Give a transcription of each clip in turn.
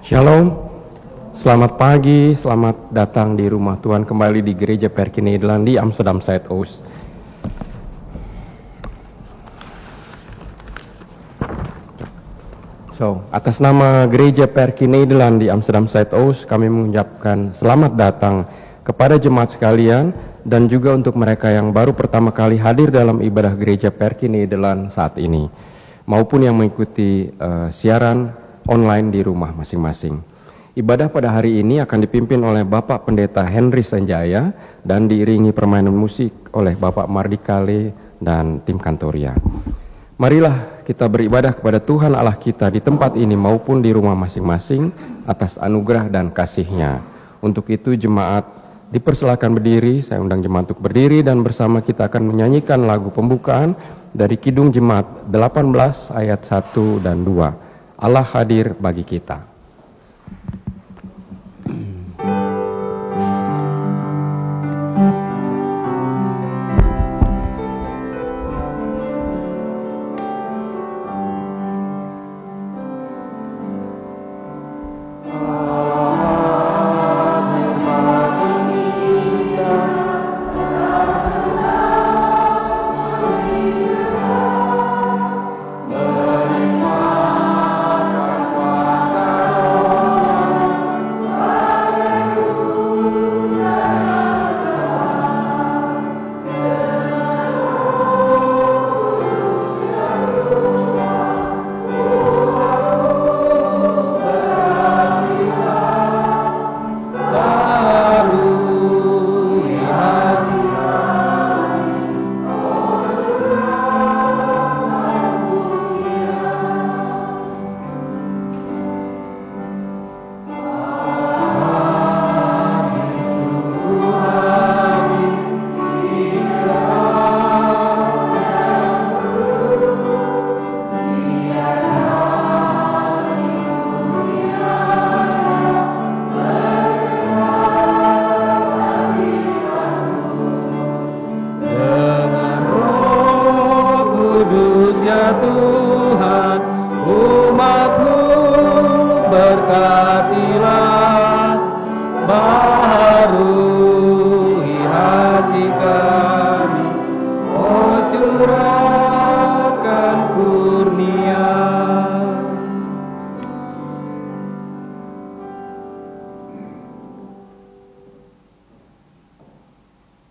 Shalom, selamat pagi, selamat datang di rumah Tuhan kembali di Gereja Perkei Nederland di Amsterdam Zuidoost. Atas nama Gereja Perkei Nederland di Amsterdam Zuidoost, kami mengucapkan selamat datang kepada jemaat sekalian dan juga untuk mereka yang baru pertama kali hadir dalam ibadah Gereja Perkei Nederland saat ini, maupun yang mengikuti siaran online di rumah masing-masing. Ibadah pada hari ini akan dipimpin oleh Bapak Pendeta Henry Sanjaya dan diiringi permainan musik oleh Bapak Mardikale dan tim Kantoria. Marilah kita beribadah kepada Tuhan Allah kita di tempat ini maupun di rumah masing-masing atas anugerah dan kasih-Nya. Untuk itu jemaat dipersilakan berdiri, saya undang jemaat untuk berdiri dan bersama kita akan menyanyikan lagu pembukaan dari Kidung Jemaat 18 ayat 1 dan 2. Allah hadir bagi kita.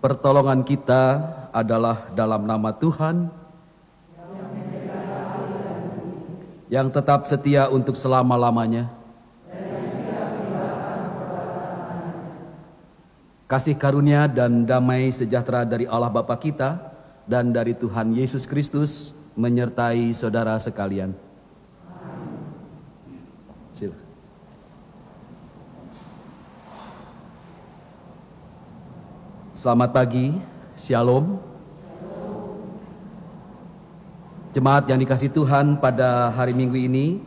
Pertolongan kita adalah dalam nama Tuhan yang tetap setia untuk selama-lamanya. Kasih karunia dan damai sejahtera dari Allah Bapa kita dan dari Tuhan Yesus Kristus menyertai saudara sekalian. Silakan. Selamat pagi, Shalom. Jemaat yang dikasihi Tuhan, pada hari Minggu ini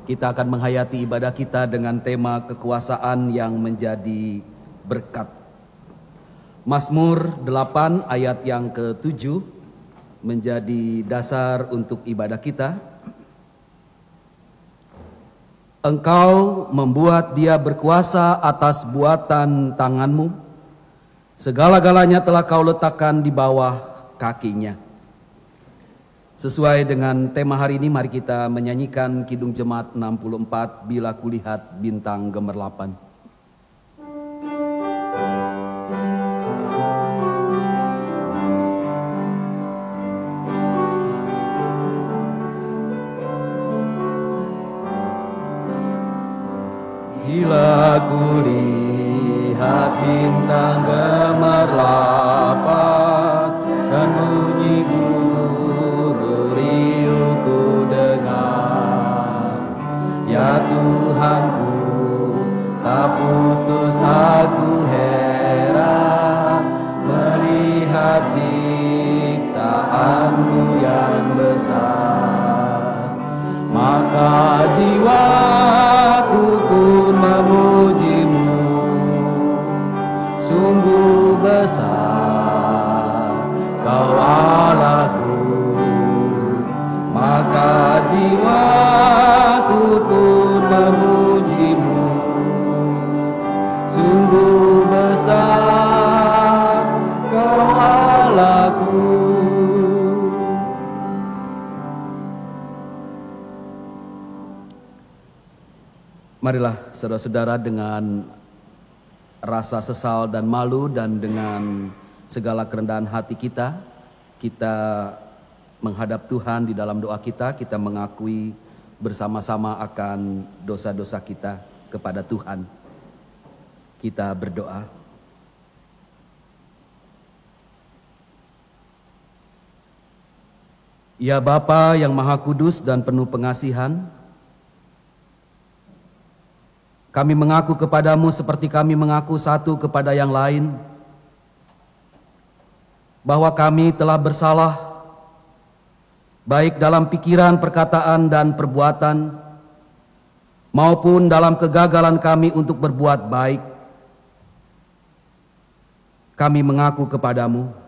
kita akan menghayati ibadah kita dengan tema kekuasaan yang menjadi berkat. Mazmur 8 ayat yang ke-7 menjadi dasar untuk ibadah kita. Engkau membuat dia berkuasa atas buatan tanganmu. Segala-galanya telah kau letakkan di bawah kakinya. Sesuai dengan tema hari ini, mari kita menyanyikan Kidung Jemaat 64, Bila Kulihat Bintang Gemerlapan. Bila kulihat bintang gemerlapan dan bunyi guru riuhku dengar, ya Tuhanku, tak putus aku heran melihat ciptaanmu yang besar. Maka jiwaku pun memujimu, sungguh besar kau Allahku. Maka jiwaku pun memujimu, Marilah saudara-saudara dengan rasa sesal dan malu dan dengan segala kerendahan hati kita menghadap Tuhan di dalam doa kita mengakui bersama-sama akan dosa-dosa kita kepada Tuhan. Kita berdoa. Ya Bapa yang Maha Kudus dan penuh pengasihan, kami mengaku kepadamu seperti kami mengaku satu kepada yang lain, bahwa kami telah bersalah, baik dalam pikiran, perkataan, dan perbuatan, maupun dalam kegagalan kami untuk berbuat baik. Kami mengaku kepadamu.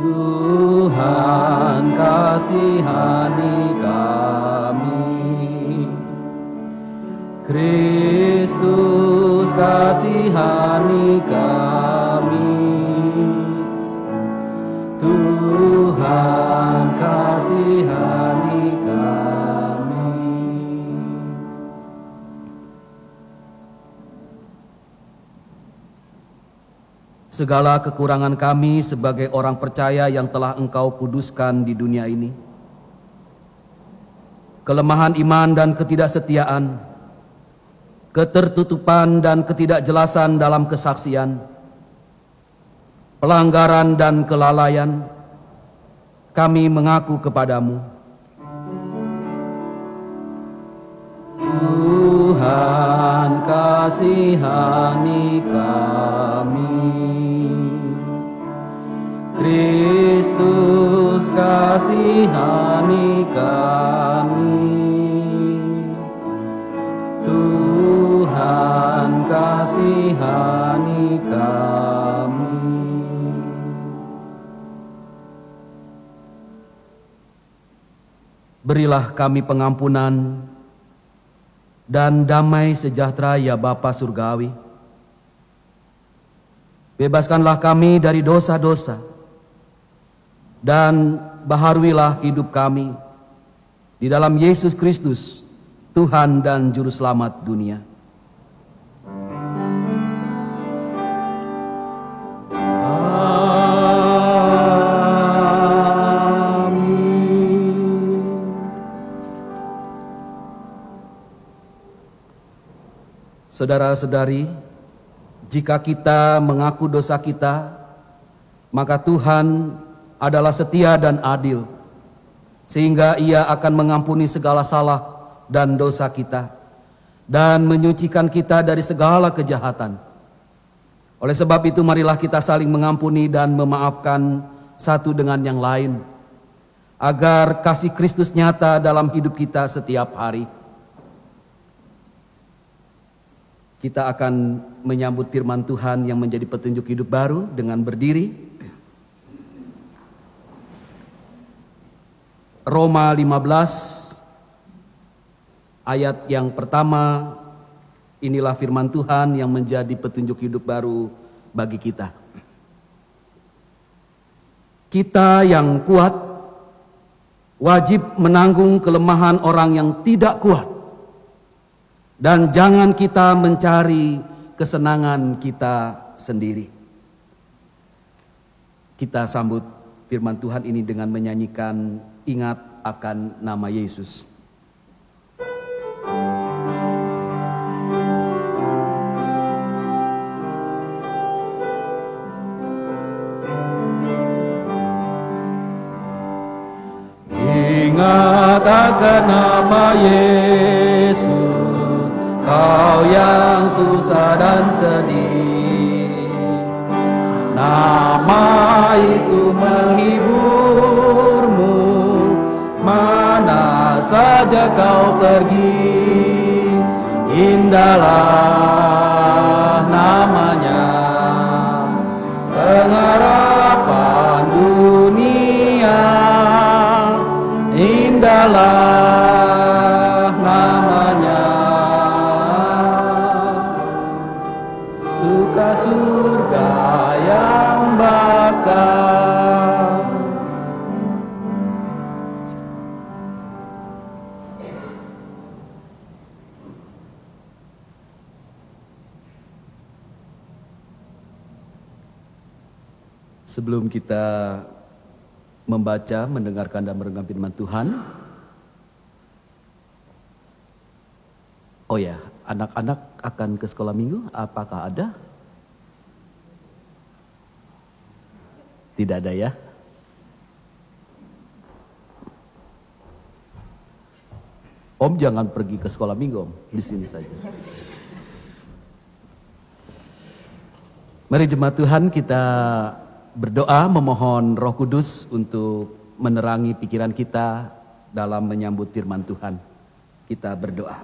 Tuhan kasihani kami, Kristus kasihani kami, Tuhan kasihani kami. Segala kekurangan kami sebagai orang percaya yang telah Engkau kuduskan di dunia ini, kelemahan iman dan ketidaksetiaan, ketertutupan dan ketidakjelasan dalam kesaksian, pelanggaran dan kelalaian, kami mengaku kepadamu. Tuhan kasihani kami, Kristus kasihani kami, Tuhan kasihani kami. Berilah kami pengampunan dan damai sejahtera ya Bapa Surgawi. Bebaskanlah kami dari dosa-dosa dan baharuilah hidup kami di dalam Yesus Kristus, Tuhan dan Juru Selamat dunia. Saudara-saudari, jika kita mengaku dosa kita, maka Tuhan adalah setia dan adil, sehingga Ia akan mengampuni segala salah dan dosa kita, dan menyucikan kita dari segala kejahatan. Oleh sebab itu, marilah kita saling mengampuni dan memaafkan satu dengan yang lain, agar kasih Kristus nyata dalam hidup kita setiap hari. Kita akan menyambut firman Tuhan yang menjadi petunjuk hidup baru dengan berdiri. Roma 15 ayat yang pertama, inilah firman Tuhan yang menjadi petunjuk hidup baru bagi kita. Kita yang kuat wajib menanggung kelemahan orang yang tidak kuat. Dan jangan kita mencari kesenangan kita sendiri. Kita sambut firman Tuhan ini dengan menyanyikan Ingat Akan Nama Yesus. Ingat akan nama Yesus, Kau yang susah dan sedih. Nama itu menghiburmu mana saja kau pergi. Indahlah namanya, pengharapan dunia. Indahlah namanya, suka surga yang bakal Sebelum kita membaca, mendengarkan dan merenung firman Tuhan. Oh ya, anak-anak akan ke sekolah minggu, apakah ada? Tidak ada ya? Om jangan pergi ke sekolah minggu, Om. Di sini saja. Mari jemaat Tuhan kita berdoa memohon Roh Kudus untuk menerangi pikiran kita dalam menyambut firman Tuhan. Kita berdoa.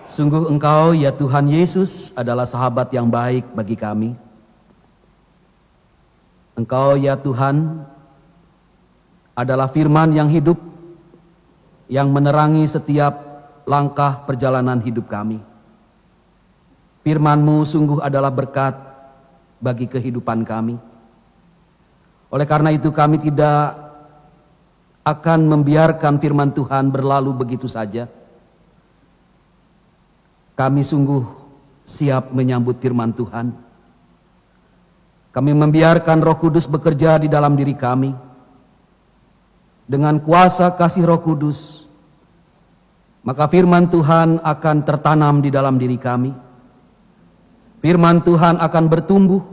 Sungguh Engkau ya Tuhan Yesus adalah sahabat yang baik bagi kami. Engkau ya Tuhan adalah firman yang hidup, yang menerangi setiap langkah perjalanan hidup kami. Firman-Mu sungguh adalah berkat bagi kehidupan kami. Oleh karena itu kami tidak akan membiarkan firman Tuhan berlalu begitu saja. Kami sungguh siap menyambut firman Tuhan. Kami membiarkan Roh Kudus bekerja di dalam diri kami. Dengan kuasa kasih Roh Kudus, maka firman Tuhan akan tertanam di dalam diri kami. Firman Tuhan akan bertumbuh,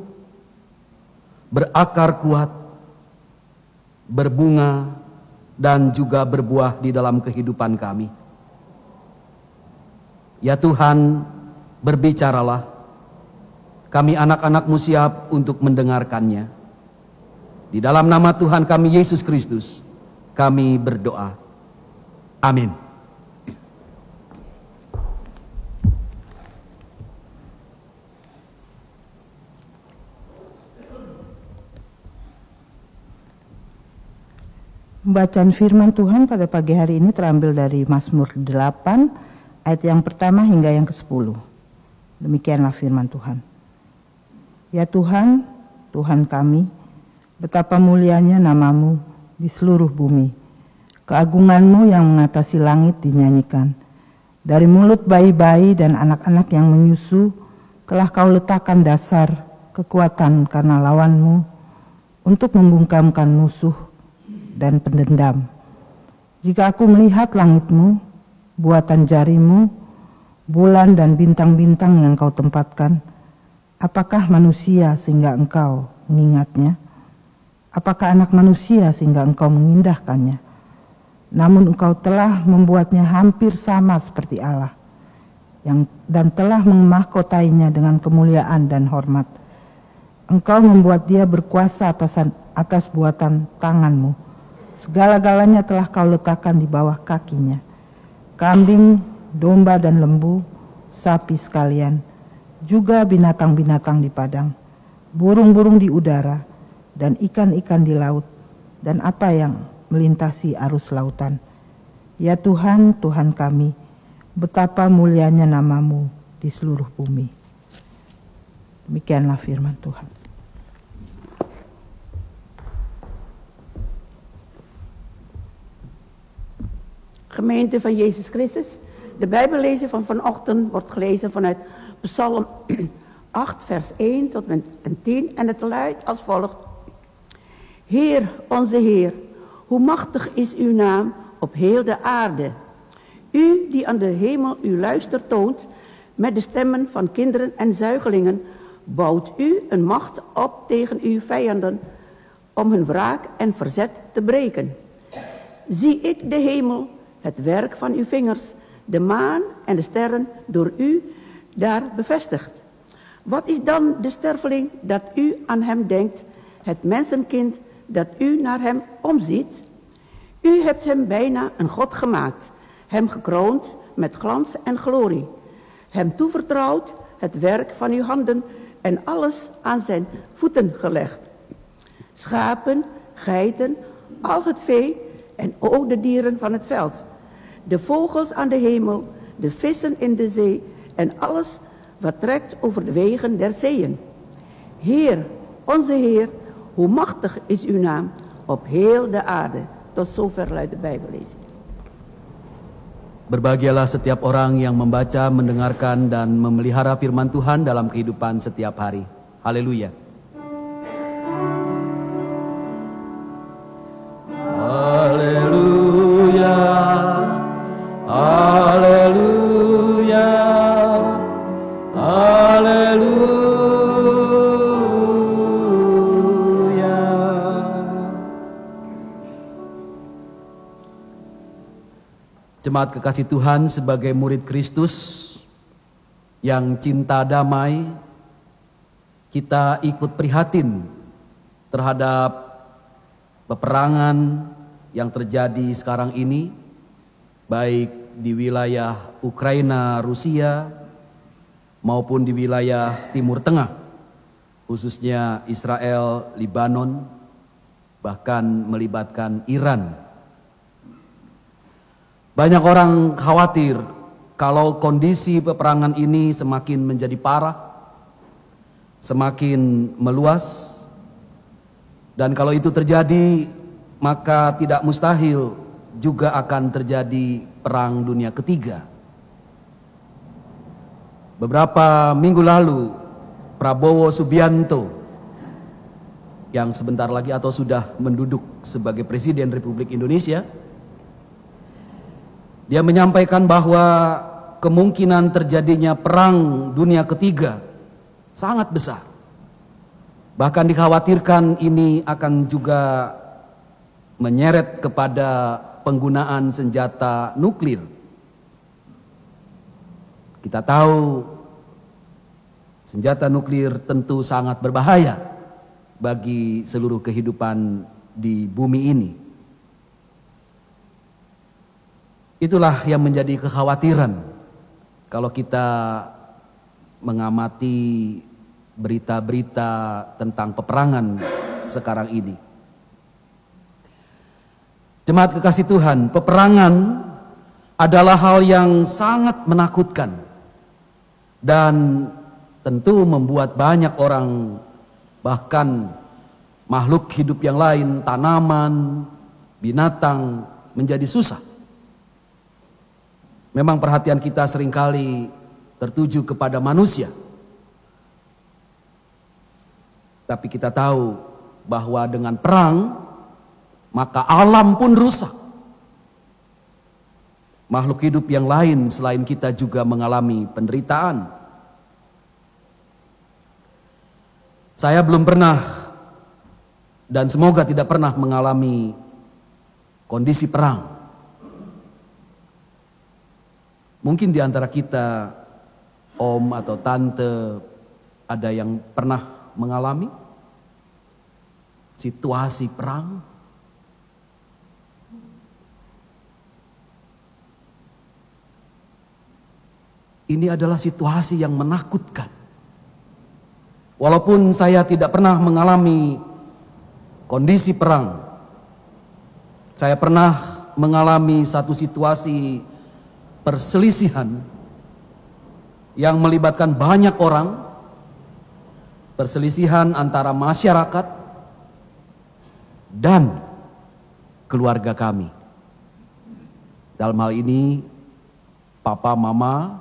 berakar kuat, berbunga, dan juga berbuah di dalam kehidupan kami. Ya Tuhan, berbicaralah. Kami anak-anak-Mu siap untuk mendengarkannya. Di dalam nama Tuhan kami Yesus Kristus, kami berdoa. Amin. Bacaan firman Tuhan pada pagi hari ini terambil dari Mazmur 8 ayat yang pertama hingga yang ke-10. Demikianlah firman Tuhan. Ya Tuhan, Tuhan kami, betapa mulianya nama-Mu di seluruh bumi. Keagungan-Mu yang mengatasi langit dinyanyikan. Dari mulut bayi-bayi dan anak-anak yang menyusu, telah Kau letakkan dasar kekuatan karena lawan-Mu untuk membungkamkan musuh dan pendendam. Jika aku melihat langit-Mu, buatan jari-Mu, bulan dan bintang-bintang yang Kau tempatkan, apakah manusia sehingga Engkau mengingatnya? Apakah anak manusia sehingga Engkau mengindahkannya? Namun Engkau telah membuatnya hampir sama seperti Allah, dan telah memahkotainya dengan kemuliaan dan hormat. Engkau membuat dia berkuasa atas buatan tangan-Mu. Segala-galanya telah Kau letakkan di bawah kakinya. Kambing, domba dan lembu, sapi sekalian, juga binatang-binatang di padang, burung-burung di udara, dan ikan-ikan di laut, dan apa yang melintasi arus lautan. Ya Tuhan, Tuhan kami, betapa mulianya nama-Mu di seluruh bumi. Demikianlah firman Tuhan. Gemeente van Jezus Christus, de Bijbellezing van vanochtend wordt gelezen vanuit Psalm 8 vers 1 tot en 10 en het luidt als volgt. Heer, onze Heer, hoe machtig is uw naam op heel de aarde. U die aan de hemel uw luister toont met de stemmen van kinderen en zuigelingen, bouwt u een macht op tegen uw vijanden om hun wraak en verzet te breken. Zie ik de hemel, het werk van uw vingers, de maan en de sterren door u daar bevestigd. Wat is dan de sterveling dat u aan hem denkt, het mensenkind dat u naar hem omziet? U hebt hem bijna een God gemaakt, hem gekroond met glans en glorie, hem toevertrouwd het werk van uw handen en alles aan zijn voeten gelegd. Schapen, geiten, al het vee en ook de dieren van het veld, de vogels aan de hemel, de vissen in de zee en alles wat trekt over de wegen der zeeën. Heer, onze Heer, hoe machtig is uw naam op heel de aarde. Tot zover luidt de Bijbellezing. Berbahagialah setiap orang yang membaca, mendengarkan, dan memelihara firman Tuhan dalam kehidupan setiap hari. Haleluya. Haleluya. Haleluya. Haleluya. Jemaat kekasih Tuhan, sebagai murid Kristus yang cinta damai, kita ikut prihatin terhadap peperangan yang terjadi sekarang ini, baik di wilayah Ukraina, Rusia, maupun di wilayah Timur Tengah, khususnya Israel, Lebanon, bahkan melibatkan Iran. Banyak orang khawatir kalau kondisi peperangan ini semakin menjadi parah, semakin meluas, dan kalau itu terjadi, maka tidak mustahil juga akan terjadi perang dunia ketiga. Beberapa minggu lalu, Prabowo Subianto yang sebentar lagi atau sudah menduduk sebagai Presiden Republik Indonesia, dia menyampaikan bahwa kemungkinan terjadinya perang dunia ketiga sangat besar. Bahkan dikhawatirkan ini akan juga menyeret kepada penggunaan senjata nuklir. Kita tahu senjata nuklir tentu sangat berbahaya bagi seluruh kehidupan di bumi ini. Itulah yang menjadi kekhawatiran kalau kita mengamati berita-berita tentang peperangan sekarang ini. Jemaat kekasih Tuhan, peperangan adalah hal yang sangat menakutkan dan tentu membuat banyak orang, bahkan makhluk hidup yang lain, tanaman, binatang, menjadi susah. Memang perhatian kita seringkali tertuju kepada manusia. Tapi kita tahu bahwa dengan perang, maka alam pun rusak. Makhluk hidup yang lain selain kita juga mengalami penderitaan. Saya belum pernah dan semoga tidak pernah mengalami kondisi perang. Mungkin di antara kita, om atau tante, ada yang pernah mengalami situasi perang. Ini adalah situasi yang menakutkan. Walaupun saya tidak pernah mengalami kondisi perang, saya pernah mengalami satu situasi perselisihan yang melibatkan banyak orang, perselisihan antara masyarakat dan keluarga kami. Dalam hal ini, papa, mama,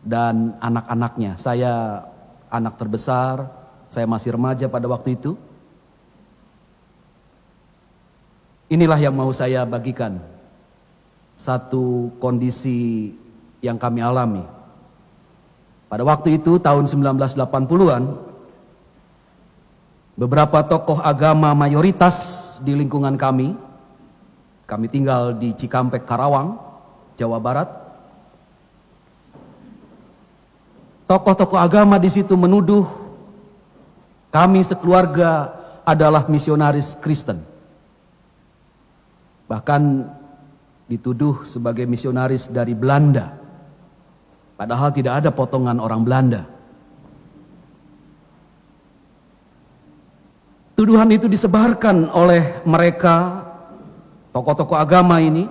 dan anak-anaknya. Saya anak terbesar, saya masih remaja pada waktu itu. Inilah yang mau saya bagikan. Satu kondisi yang kami alami. Pada waktu itu tahun 1980-an, beberapa tokoh agama mayoritas di lingkungan kami tinggal di Cikampek, Karawang, Jawa Barat. Tokoh-tokoh agama di situ menuduh kami sekeluarga adalah misionaris Kristen. Bahkan dituduh sebagai misionaris dari Belanda. Padahal tidak ada potongan orang Belanda. Tuduhan itu disebarkan oleh mereka, tokoh-tokoh agama ini,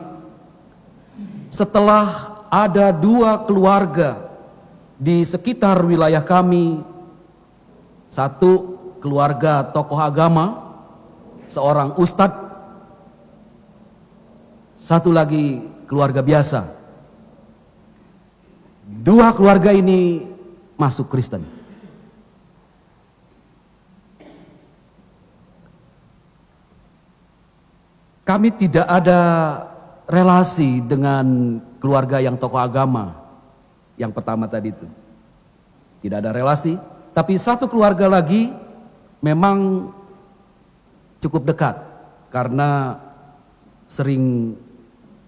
setelah ada 2 keluarga di sekitar wilayah kami. Satu keluarga tokoh agama, seorang ustadz. Satu lagi keluarga biasa, dua keluarga ini masuk Kristen. Kami tidak ada relasi dengan keluarga yang tokoh agama yang pertama tadi itu. Tidak ada relasi, tapi satu keluarga lagi memang cukup dekat karena sering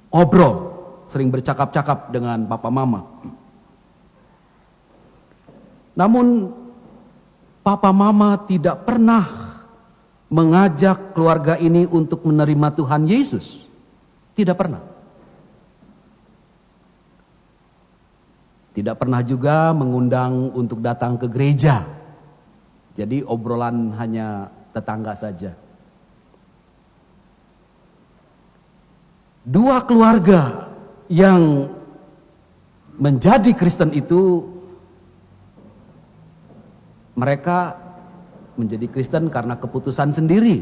ngobrol, sering bercakap-cakap dengan papa mama. Namun papa mama tidak pernah mengajak keluarga ini untuk menerima Tuhan Yesus. Tidak pernah. Tidak pernah juga mengundang untuk datang ke gereja. Jadi obrolan hanya tetangga saja. Dua keluarga yang menjadi Kristen itu, mereka menjadi Kristen karena keputusan sendiri.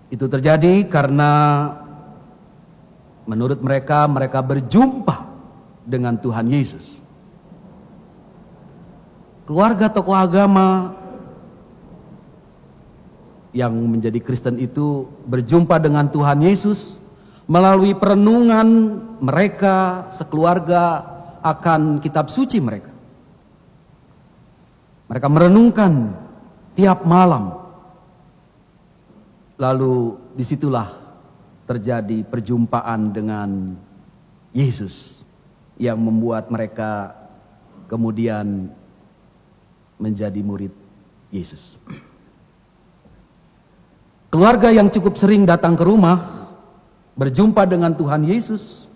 Itu terjadi karena menurut mereka berjumpa dengan Tuhan Yesus. Keluarga tokoh agama yang menjadi Kristen itu berjumpa dengan Tuhan Yesus melalui perenungan mereka sekeluarga akan kitab suci mereka. Mereka merenungkan tiap malam. Lalu disitulah terjadi perjumpaan dengan Yesus yang membuat mereka kemudian menjadi murid Yesus. Keluarga yang cukup sering datang ke rumah berjumpa dengan Tuhan Yesus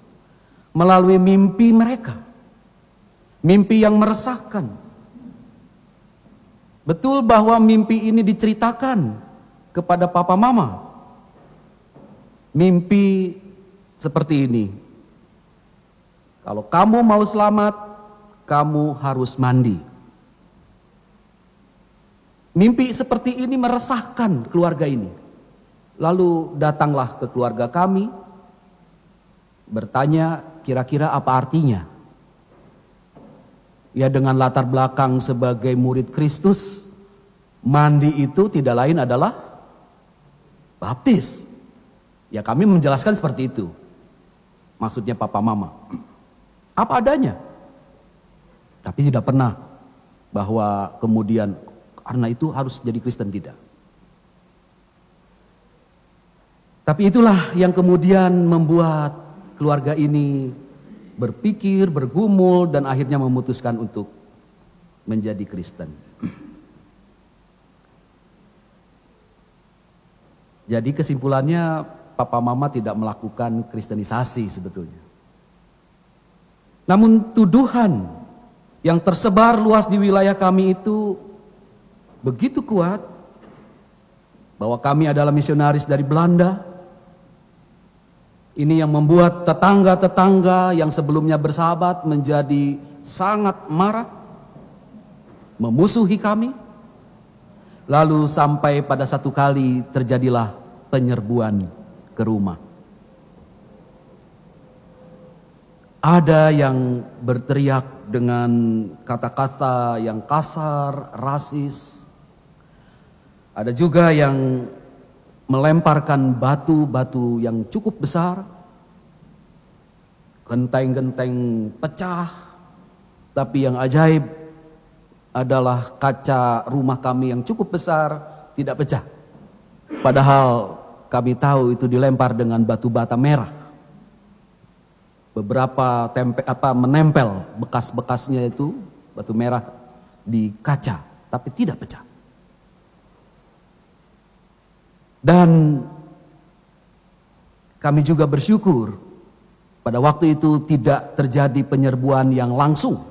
melalui mimpi mereka. Mimpi yang meresahkan. Betul bahwa mimpi ini diceritakan kepada papa mama. Mimpi seperti ini. Kalau kamu mau selamat, kamu harus mandi. Mimpi seperti ini meresahkan keluarga ini. Lalu datanglah ke keluarga kami, bertanya kira-kira apa artinya. Ya, dengan latar belakang sebagai murid Kristus, mandi itu tidak lain adalah baptis. Ya, kami menjelaskan seperti itu. Maksudnya papa mama. Apa adanya. Tapi tidak pernah bahwa kemudian karena itu harus jadi Kristen, tidak. Tapi itulah yang kemudian membuat keluarga ini berpikir, bergumul, dan akhirnya memutuskan untuk menjadi Kristen. Jadi kesimpulannya, papa mama tidak melakukan kristenisasi sebetulnya. Namun tuduhan yang tersebar luas di wilayah kami itu begitu kuat bahwa kami adalah misionaris dari Belanda. Ini yang membuat tetangga-tetangga yang sebelumnya bersahabat menjadi sangat marah, memusuhi kami. Lalu sampai pada satu kali terjadilah penyerbuan ke rumah. Ada yang berteriak dengan kata-kata yang kasar, rasis. Ada juga yang melemparkan batu-batu yang cukup besar, genteng-genteng pecah, tapi yang ajaib adalah kaca rumah kami yang cukup besar tidak pecah. Padahal kami tahu itu dilempar dengan batu bata merah. Beberapa menempel bekas-bekasnya itu batu merah di kaca, tapi tidak pecah. Dan kami juga bersyukur pada waktu itu tidak terjadi penyerbuan yang langsung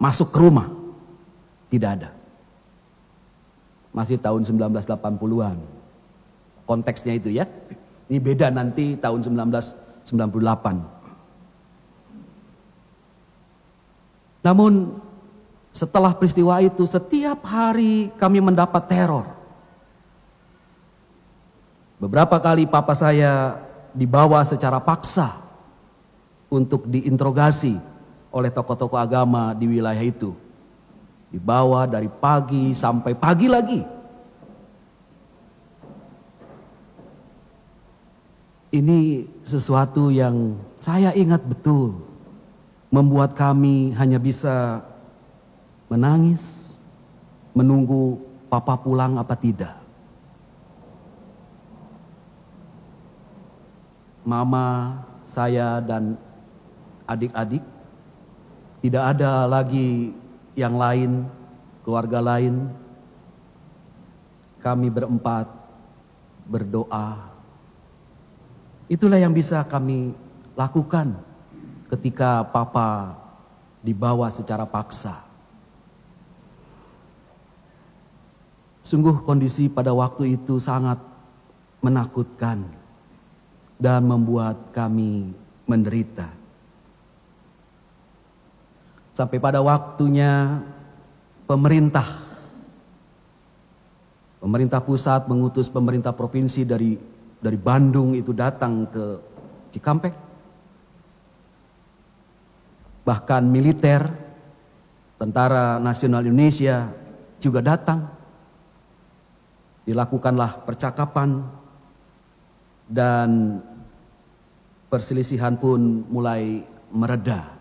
masuk ke rumah. Tidak ada. Masih tahun 1980-an. Konteksnya itu ya. Ini beda nanti tahun 1998. Namun setelah peristiwa itu setiap hari kami mendapat teror. Beberapa kali papa saya dibawa secara paksa untuk diinterogasi oleh tokoh-tokoh agama di wilayah itu. Dibawa dari pagi sampai pagi lagi. Ini sesuatu yang saya ingat betul, membuat kami hanya bisa menangis, menunggu papa pulang apa tidak. Mama, saya dan adik-adik, tidak ada lagi yang lain, keluarga lain. Kami berempat berdoa. Itulah yang bisa kami lakukan ketika papa dibawa secara paksa. Sungguh kondisi pada waktu itu sangat menakutkan dan membuat kami menderita. Sampai pada waktunya pemerintah pusat mengutus pemerintah provinsi dari Bandung itu datang ke Cikampek. Bahkan militer, Tentara Nasional Indonesia juga datang. Dilakukanlah percakapan dan perselisihan pun mulai mereda.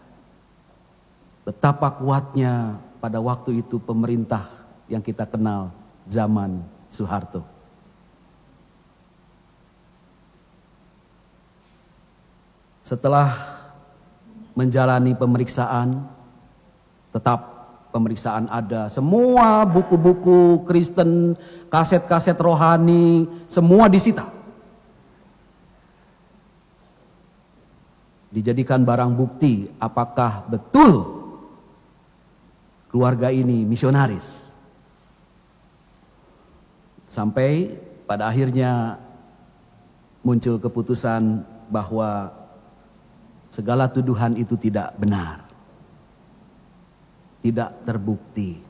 Betapa kuatnya pada waktu itu pemerintah yang kita kenal zaman Soeharto. Setelah menjalani pemeriksaan, tetap pemeriksaan ada. Semua buku-buku Kristen, kaset-kaset rohani, semua disita. Dijadikan barang bukti apakah betul keluarga ini misionaris. Sampai pada akhirnya muncul keputusan bahwa segala tuduhan itu tidak benar, tidak terbukti.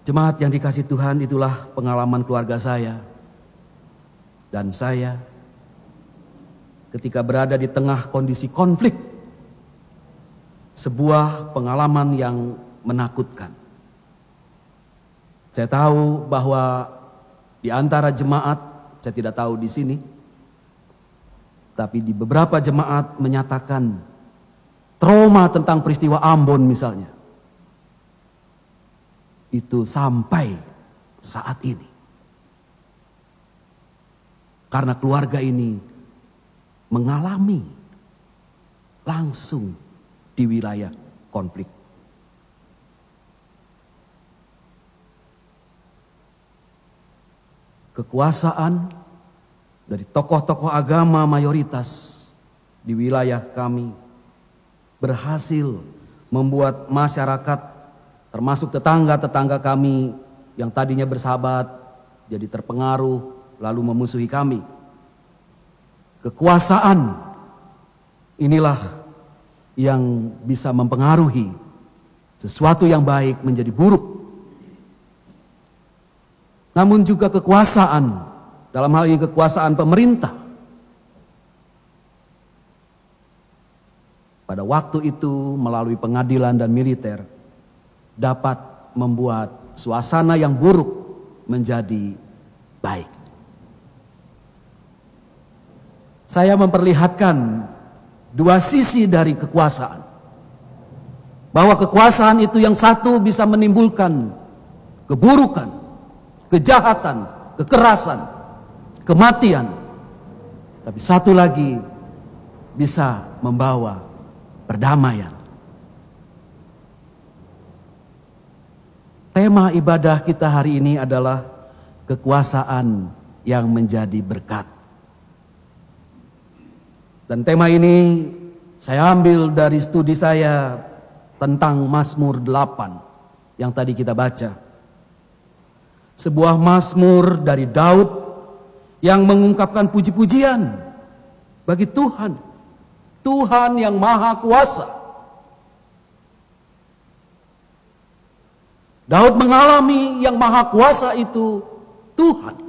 Jemaat yang dikasihi Tuhan, itulah pengalaman keluarga saya dan saya ketika berada di tengah kondisi konflik. Sebuah pengalaman yang menakutkan. Saya tahu bahwa di antara jemaat, saya tidak tahu di sini, tapi di beberapa jemaat menyatakan trauma tentang peristiwa Ambon misalnya. Itu sampai saat ini. Karena keluarga ini mengalami langsung di wilayah konflik. Kekuasaan dari tokoh-tokoh agama mayoritas di wilayah kami berhasil membuat masyarakat, termasuk tetangga-tetangga kami yang tadinya bersahabat, jadi terpengaruh lalu memusuhi kami. Kekuasaan inilah yang bisa mempengaruhi sesuatu yang baik menjadi buruk. Namun juga kekuasaan, dalam hal ini kekuasaan pemerintah. Pada waktu itu melalui pengadilan dan militer dapat membuat suasana yang buruk menjadi baik. Saya memperlihatkan dua sisi dari kekuasaan. Bahwa kekuasaan itu yang satu bisa menimbulkan keburukan, kejahatan, kekerasan, kematian. Tapi satu lagi bisa membawa perdamaian. Tema ibadah kita hari ini adalah kekuasaan yang menjadi berkat. Dan tema ini saya ambil dari studi saya tentang Mazmur 8 yang tadi kita baca. Sebuah mazmur dari Daud yang mengungkapkan puji-pujian bagi Tuhan. Tuhan yang Maha Kuasa. Daud mengalami yang Maha Kuasa itu Tuhan.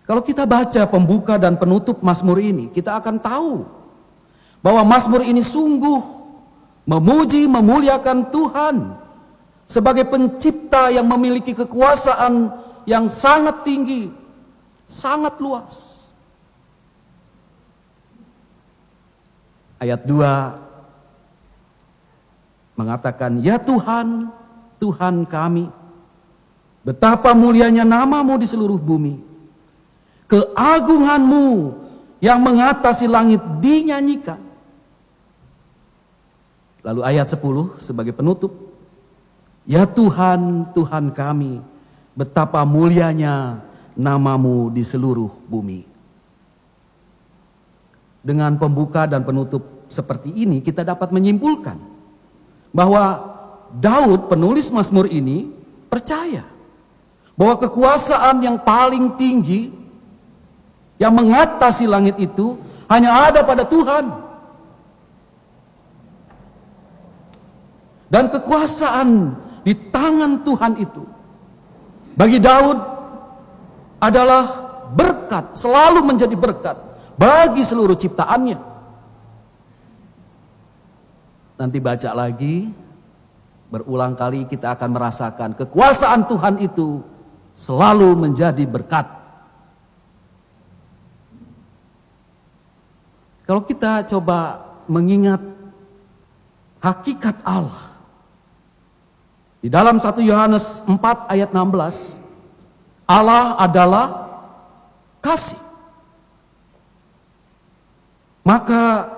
Kalau kita baca pembuka dan penutup Mazmur ini, kita akan tahu bahwa Mazmur ini sungguh memuji, memuliakan Tuhan sebagai pencipta yang memiliki kekuasaan yang sangat tinggi, sangat luas. Ayat 2 mengatakan, "Ya Tuhan, Tuhan kami, betapa mulianya nama-Mu di seluruh bumi. Keagungan-Mu yang mengatasi langit dinyanyikan." Lalu ayat 10 sebagai penutup, "Ya Tuhan, Tuhan kami, betapa mulianya nama-Mu di seluruh bumi." Dengan pembuka dan penutup seperti ini, kita dapat menyimpulkan bahwa Daud, penulis Mazmur ini, percaya bahwa kekuasaan yang paling tinggi yang mengatasi langit itu hanya ada pada Tuhan. Dan kekuasaan di tangan Tuhan itu bagi Daud adalah berkat, selalu menjadi berkat bagi seluruh ciptaannya. Nanti baca lagi, berulang kali kita akan merasakan kekuasaan Tuhan itu selalu menjadi berkat. Kalau kita coba mengingat hakikat Allah, di dalam 1 Yohanes 4 ayat 16, Allah adalah kasih. Maka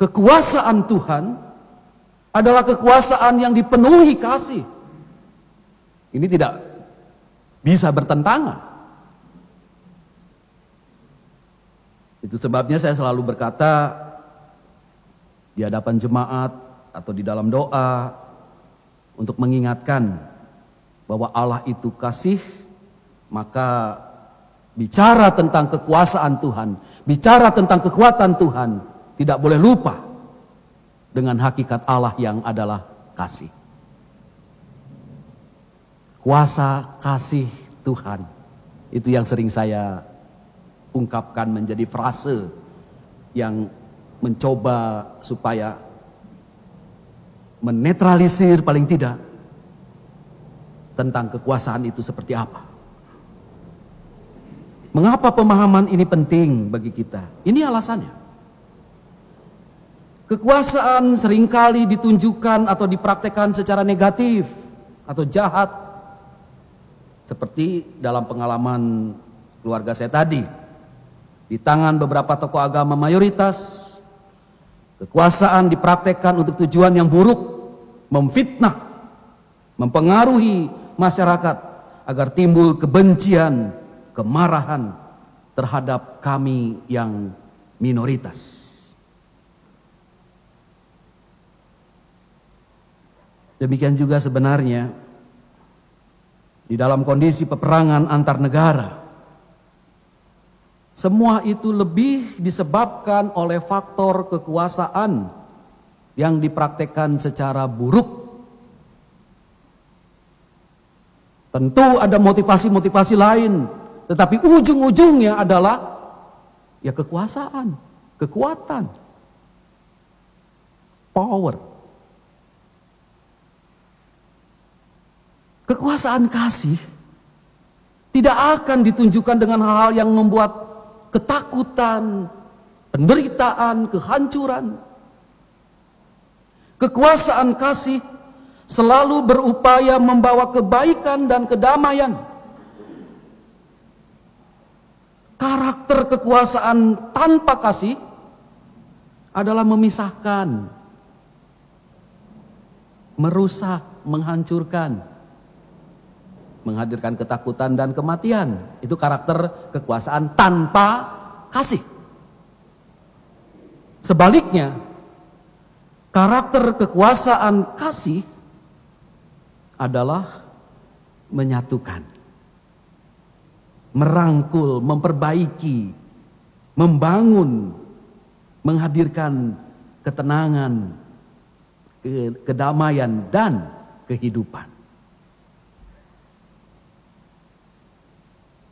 kekuasaan Tuhan adalah kekuasaan yang dipenuhi kasih. Ini tidak bisa bertentangan. Itu sebabnya saya selalu berkata di hadapan jemaat atau di dalam doa untuk mengingatkan bahwa Allah itu kasih, maka bicara tentang kekuasaan Tuhan, bicara tentang kekuatan Tuhan, tidak boleh lupa dengan hakikat Allah yang adalah kasih. Kuasa kasih Tuhan, itu yang sering saya ungkapkan menjadi frase yang mencoba supaya menetralisir paling tidak tentang kekuasaan itu seperti apa. Mengapa pemahaman ini penting bagi kita? Ini alasannya. Kekuasaan seringkali ditunjukkan atau dipraktekkan secara negatif atau jahat. Seperti dalam pengalaman keluarga saya tadi. Di tangan beberapa tokoh agama mayoritas, kekuasaan dipraktekkan untuk tujuan yang buruk, memfitnah, mempengaruhi masyarakat agar timbul kebencian, kemarahan terhadap kami yang minoritas. Demikian juga sebenarnya di dalam kondisi peperangan antar negara. Semua itu lebih disebabkan oleh faktor kekuasaan yang dipraktekkan secara buruk. Tentu ada motivasi-motivasi lain, tetapi ujung-ujungnya adalah ya kekuasaan, kekuatan, power. Kekuasaan kasih tidak akan ditunjukkan dengan hal-hal yang membuat ketakutan, penderitaan, kehancuran. Kekuasaan kasih selalu berupaya membawa kebaikan dan kedamaian. Karakter kekuasaan tanpa kasih adalah memisahkan, merusak, menghancurkan, menghadirkan ketakutan dan kematian. Itu karakter kekuasaan tanpa kasih. Sebaliknya, karakter kekuasaan kasih adalah menyatukan, merangkul, memperbaiki, membangun, menghadirkan ketenangan, kedamaian dan kehidupan.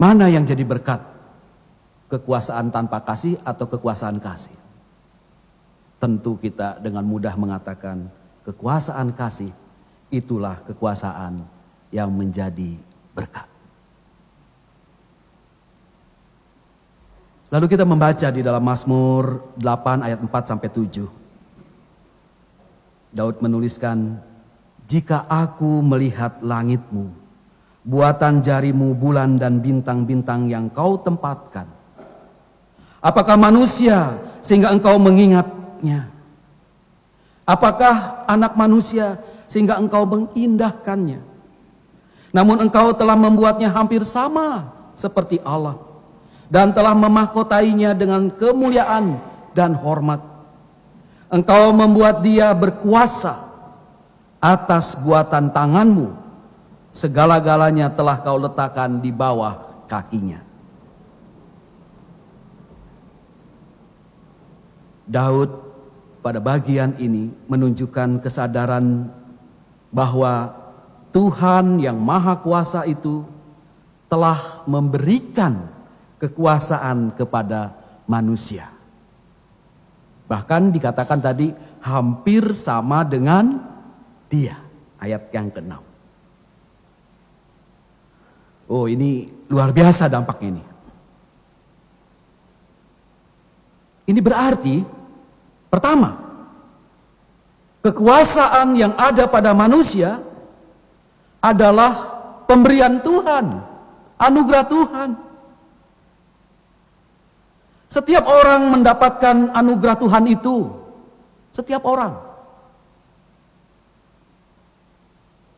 Mana yang jadi berkat? Kekuasaan tanpa kasih atau kekuasaan kasih? Tentu kita dengan mudah mengatakan kekuasaan kasih itulah kekuasaan yang menjadi berkat. Lalu kita membaca di dalam Mazmur 8 ayat 4 sampai 7. Daud menuliskan, "Jika aku melihat langitmu, buatan jarimu, bulan dan bintang-bintang yang kau tempatkan, apakah manusia sehingga engkau mengingatnya? Apakah anak manusia sehingga engkau mengindahkannya? Namun engkau telah membuatnya hampir sama seperti Allah dan telah memahkotainya dengan kemuliaan dan hormat. Engkau membuat dia berkuasa atas buatan tanganmu. Segala-galanya telah kau letakkan di bawah kakinya." Daud pada bagian ini menunjukkan kesadaran bahwa Tuhan yang Maha Kuasa itu telah memberikan kekuasaan kepada manusia. Bahkan dikatakan tadi hampir sama dengan dia, ayat yang ke-6. Oh, ini luar biasa dampaknya ini. Ini berarti pertama, kekuasaan yang ada pada manusia adalah pemberian Tuhan, anugerah Tuhan. Setiap orang mendapatkan anugerah Tuhan itu, setiap orang.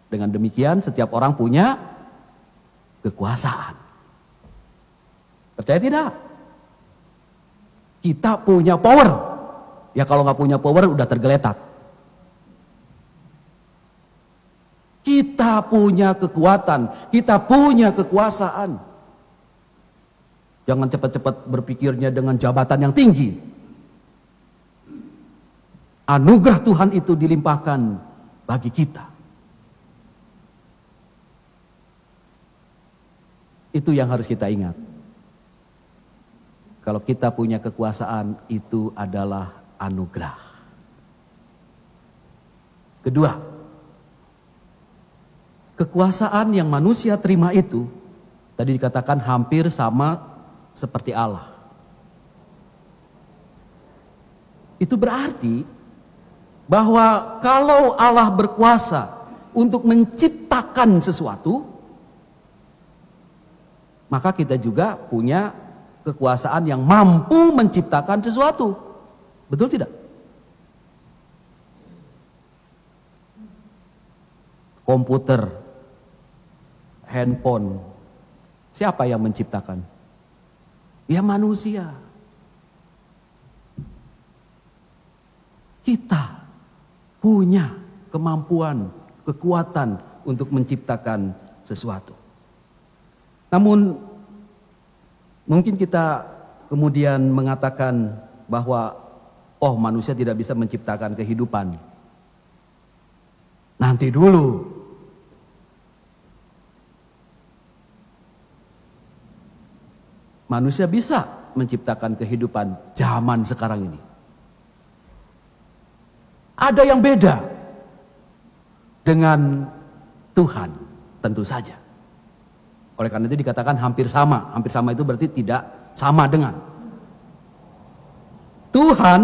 Dengan demikian setiap orang punya kekuasaan. Percaya tidak? Kita punya power. Ya kalau nggak punya power udah tergeletak. Kita punya kekuatan, kita punya kekuasaan. Jangan cepat-cepat berpikirnya dengan jabatan yang tinggi. Anugerah Tuhan itu dilimpahkan bagi kita. Itu yang harus kita ingat. Kalau kita punya kekuasaan, itu adalah anugerah. Kedua, kekuasaan yang manusia terima itu tadi dikatakan hampir sama seperti Allah. Itu berarti bahwa kalau Allah berkuasa untuk menciptakan sesuatu, maka kita juga punya kekuasaan yang mampu menciptakan sesuatu. Betul tidak? Komputer, handphone, siapa yang menciptakan? Ya manusia. Kita punya kemampuan, kekuatan untuk menciptakan sesuatu. Namun mungkin kita kemudian mengatakan bahwa oh manusia tidak bisa menciptakan kehidupan. Nanti dulu. Manusia bisa menciptakan kehidupan zaman sekarang ini. Ada yang beda dengan Tuhan, tentu saja. Oleh karena itu dikatakan hampir sama. Hampir sama itu berarti tidak sama dengan. Tuhan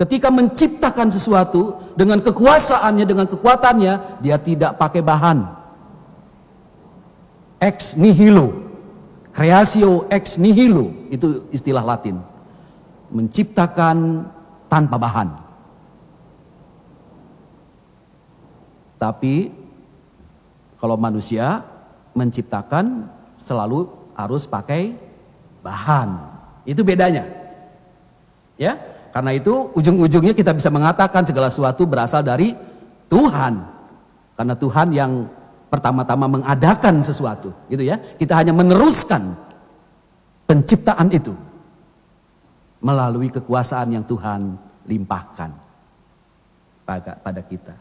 ketika menciptakan sesuatu dengan kekuasaannya, dengan kekuatannya, dia tidak pakai bahan. Ex nihilo. Creatio ex nihilo, itu istilah Latin. Menciptakan tanpa bahan. Tapi kalau manusia menciptakan selalu harus pakai bahan. Itu bedanya. Ya, karena itu ujung-ujungnya kita bisa mengatakan segala sesuatu berasal dari Tuhan. Karena Tuhan yang pertama-tama mengadakan sesuatu, gitu ya. Kita hanya meneruskan penciptaan itu melalui kekuasaan yang Tuhan limpahkan pada kita.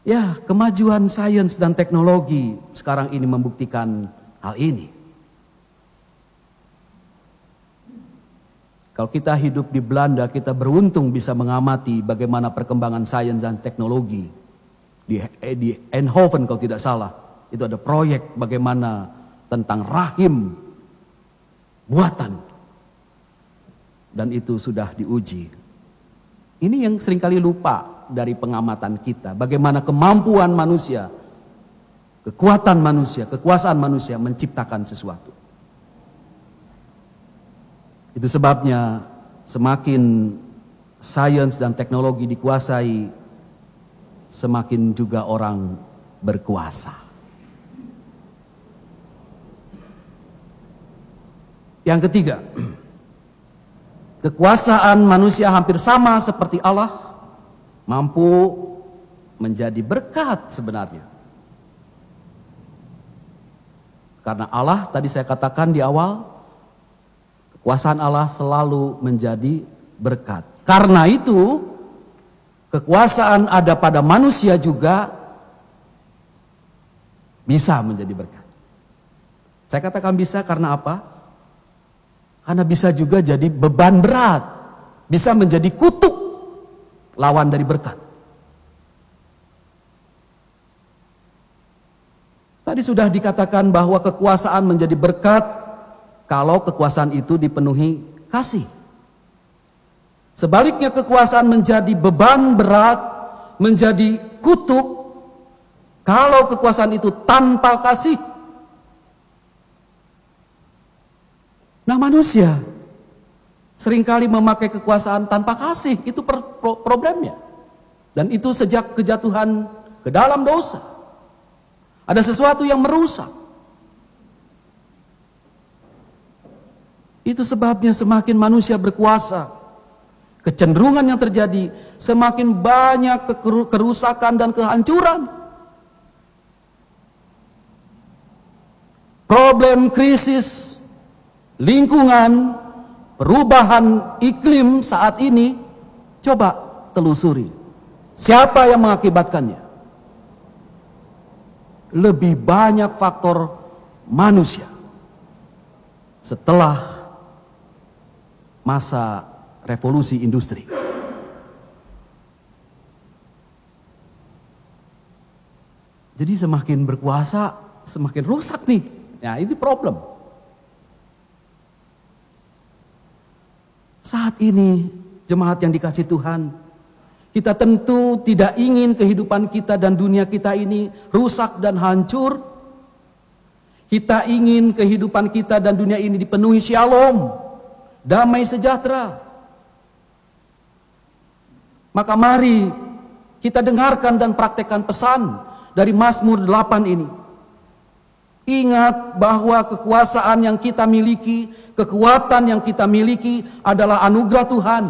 Ya, kemajuan sains dan teknologi sekarang ini membuktikan hal ini. Kalau kita hidup di Belanda, kita beruntung bisa mengamati bagaimana perkembangan sains dan teknologi. Di Eindhoven kalau tidak salah, itu ada proyek bagaimana tentang rahim buatan. Dan itu sudah diuji. Ini yang seringkali lupa dari pengamatan kita. Bagaimana kemampuan manusia, kekuatan manusia, kekuasaan manusia menciptakan sesuatu. Itu sebabnya semakin sains dan teknologi dikuasai, semakin juga orang berkuasa. Yang ketiga, kekuasaan manusia hampir sama seperti Allah, mampu menjadi berkat sebenarnya. Karena Allah, tadi saya katakan di awal, kekuasaan Allah selalu menjadi berkat. Karena itu, kekuasaan ada pada manusia juga bisa menjadi berkat. Saya katakan bisa karena apa? Karena bisa juga jadi beban berat. Bisa menjadi kutuk lawan dari berkat. Tadi sudah dikatakan bahwa kekuasaan menjadi berkat kalau kekuasaan itu dipenuhi kasih. Sebaliknya kekuasaan menjadi beban berat, menjadi kutuk kalau kekuasaan itu tanpa kasih. Nah, manusia seringkali memakai kekuasaan tanpa kasih, itu problemnya. Dan itu sejak kejatuhan ke dalam dosa. Ada sesuatu yang merusak. Itu sebabnya semakin manusia berkuasa, kecenderungan yang terjadi semakin banyak kerusakan dan kehancuran. Problem krisis lingkungan, perubahan iklim saat ini, coba telusuri. Siapa yang mengakibatkannya? Lebih banyak faktor manusia. Setelah masa revolusi industri. Jadi semakin berkuasa, semakin rusak nih. Ya, ini problem. Saat ini, jemaat yang dikasihi Tuhan, kita tentu tidak ingin kehidupan kita dan dunia kita ini rusak dan hancur. Kita ingin kehidupan kita dan dunia ini dipenuhi shalom, damai sejahtera. Maka mari kita dengarkan dan praktekkan pesan dari Mazmur 8 ini. Ingat bahwa kekuasaan yang kita miliki, kekuatan yang kita miliki adalah anugerah Tuhan.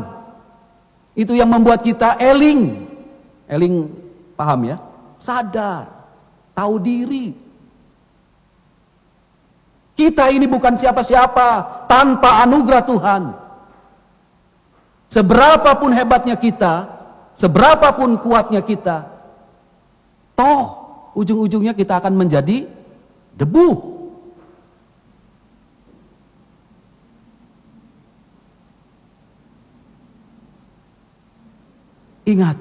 Itu yang membuat kita eling. Eling, paham ya? Sadar, tahu diri. Kita ini bukan siapa-siapa tanpa anugerah Tuhan. Seberapapun hebatnya kita, seberapapun kuatnya kita, toh ujung-ujungnya kita akan menjadi debu. Ingat,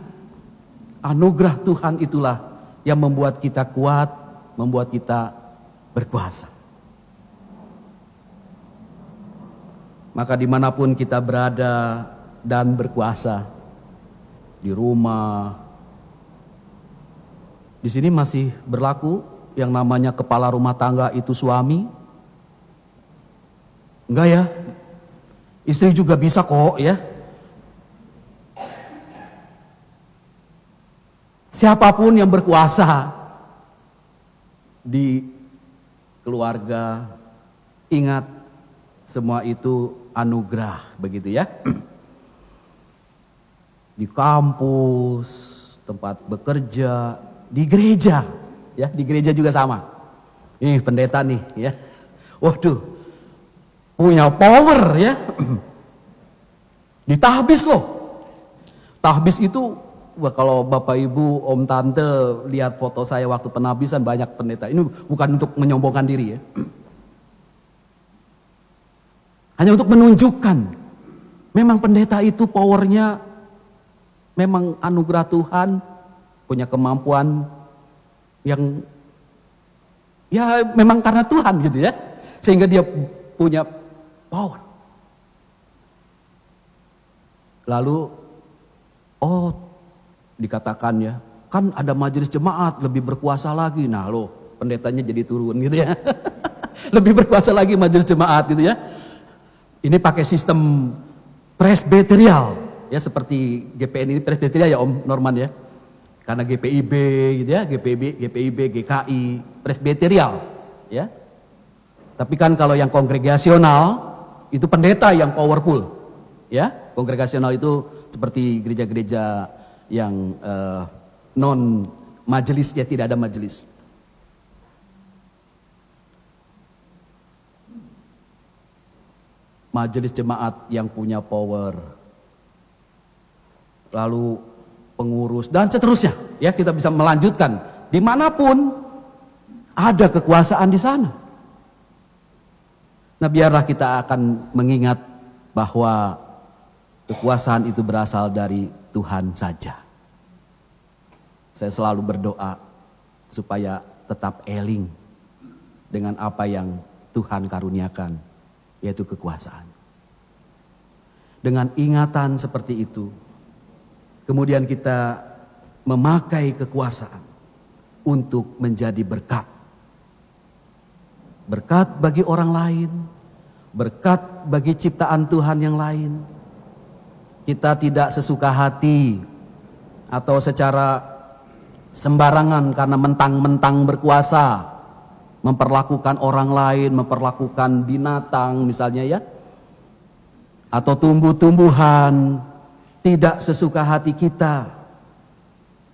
anugerah Tuhan itulah yang membuat kita kuat, membuat kita berkuasa. Maka dimanapun kita berada dan berkuasa, di rumah, di sini masih berlaku yang namanya kepala rumah tangga itu suami. Enggak ya? Istri juga bisa kok ya. Siapapun yang berkuasa di keluarga, ingat semua itu anugerah, begitu ya. Di kampus, tempat bekerja, di gereja, ya, di gereja juga sama. Ini pendeta nih, ya. Waduh, punya power ya. Di tahbis loh. Tahbis itu Wah, kalau Bapak Ibu, Om Tante lihat foto saya waktu penabisan banyak pendeta. Ini bukan untuk menyombongkan diri ya. Hanya untuk menunjukkan memang pendeta itu powernya memang anugerah Tuhan, punya kemampuan yang ya memang karena Tuhan gitu ya. Sehingga dia punya power. Lalu dikatakan ya, kan ada majelis jemaat lebih berkuasa lagi. Nah loh, pendetanya jadi turun gitu ya. Lebih berkuasa lagi majelis jemaat gitu ya. Ini pakai sistem presbyterial ya, seperti GPN ini presbyterial ya Om Norman ya. Karena GPIB gitu ya, GPIB, GKI, presbyterial ya. Tapi kan kalau yang kongregasional itu pendeta yang powerful ya. Kongregasional itu seperti gereja-gereja yang non majelis ya, tidak ada majelis. Majelis jemaat yang punya power, lalu pengurus dan seterusnya ya, kita bisa melanjutkan dimanapun ada kekuasaan di sana. Nah biarlah kita akan mengingat bahwa kekuasaan itu berasal dari Tuhan saja. Saya selalu berdoa supaya tetap eling dengan apa yang Tuhan karuniakan, yaitu kekuasaan. Dengan ingatan seperti itu, kemudian kita memakai kekuasaan untuk menjadi berkat. Berkat bagi orang lain, berkat bagi ciptaan Tuhan yang lain. Kita tidak sesuka hati atau secara sembarangan karena mentang-mentang berkuasa memperlakukan orang lain, memperlakukan binatang misalnya ya, atau tumbuh-tumbuhan, tidak sesuka hati kita